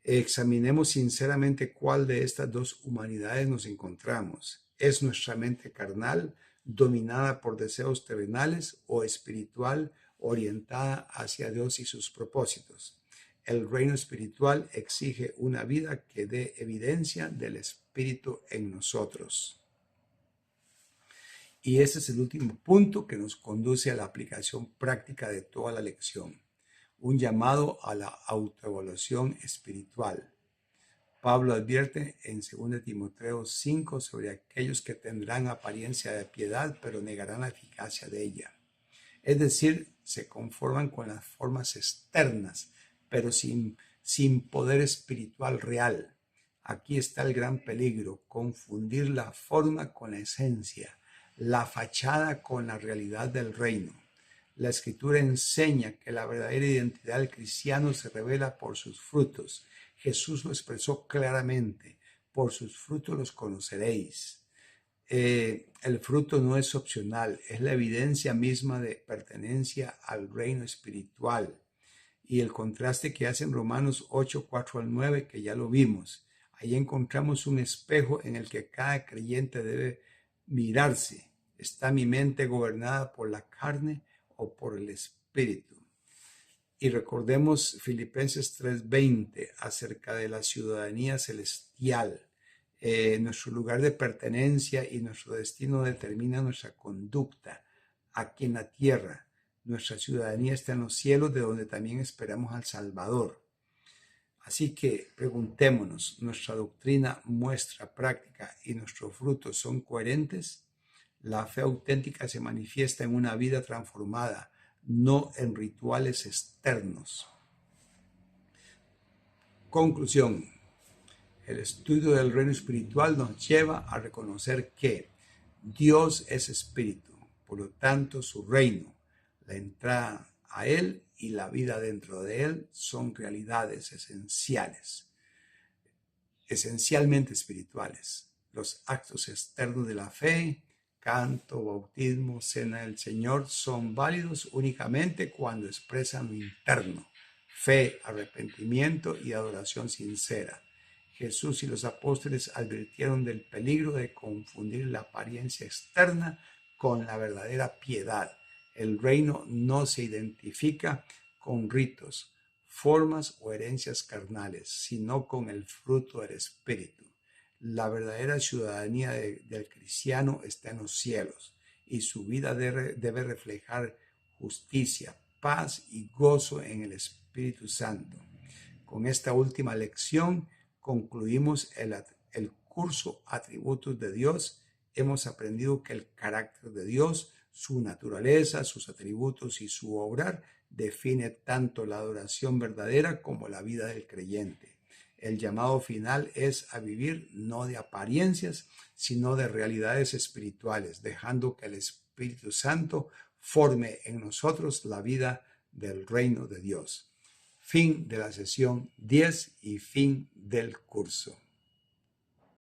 Examinemos sinceramente cuál de estas dos humanidades nos encontramos. ¿Es nuestra mente carnal, dominada por deseos terrenales, o espiritual, orientada hacia Dios y sus propósitos? El reino espiritual exige una vida que dé evidencia del Espíritu en nosotros. Y ese es el último punto que nos conduce a la aplicación práctica de toda la lección. Un llamado a la autoevaluación espiritual. Pablo advierte en 2 Timoteo 5 sobre aquellos que tendrán apariencia de piedad, pero negarán la eficacia de ella. Es decir, se conforman con las formas externas, pero sin poder espiritual real. Aquí está el gran peligro: confundir la forma con la esencia, la fachada con la realidad del reino. La Escritura enseña que la verdadera identidad del cristiano se revela por sus frutos. Jesús lo expresó claramente: por sus frutos los conoceréis. El fruto no es opcional, es la evidencia misma de pertenencia al reino espiritual. Y el contraste que hace en Romanos 8, 4 al 9, que ya lo vimos. Ahí encontramos un espejo en el que cada creyente debe mirarse. ¿Está mi mente gobernada por la carne o por el Espíritu? Y recordemos Filipenses 3:20 acerca de la ciudadanía celestial. Nuestro lugar de pertenencia y nuestro destino determina nuestra conducta aquí en la tierra. Nuestra ciudadanía está en los cielos, de donde también esperamos al Salvador. Así que preguntémonos, ¿nuestra doctrina, nuestra práctica y nuestros frutos son coherentes? La fe auténtica se manifiesta en una vida transformada, no en rituales externos. Conclusión. El estudio del reino espiritual nos lleva a reconocer que Dios es espíritu, por lo tanto su reino, la entrada a Él y la vida dentro de Él son realidades esencialmente espirituales. Los actos externos de la fe, canto, bautismo, cena del Señor, son válidos únicamente cuando expresan lo interno: fe, arrepentimiento y adoración sincera. Jesús y los apóstoles advirtieron del peligro de confundir la apariencia externa con la verdadera piedad. El reino no se identifica con ritos, formas o herencias carnales, sino con el fruto del Espíritu. La verdadera ciudadanía del cristiano está en los cielos, y su vida debe reflejar justicia, paz y gozo en el Espíritu Santo. Con esta última lección concluimos el curso Atributos de Dios. Hemos aprendido que el carácter de Dios, su naturaleza, sus atributos y su obrar define tanto la adoración verdadera como la vida del creyente. El llamado final es a vivir no de apariencias, sino de realidades espirituales, dejando que el Espíritu Santo forme en nosotros la vida del reino de Dios. Fin de la sesión 10 y fin del curso.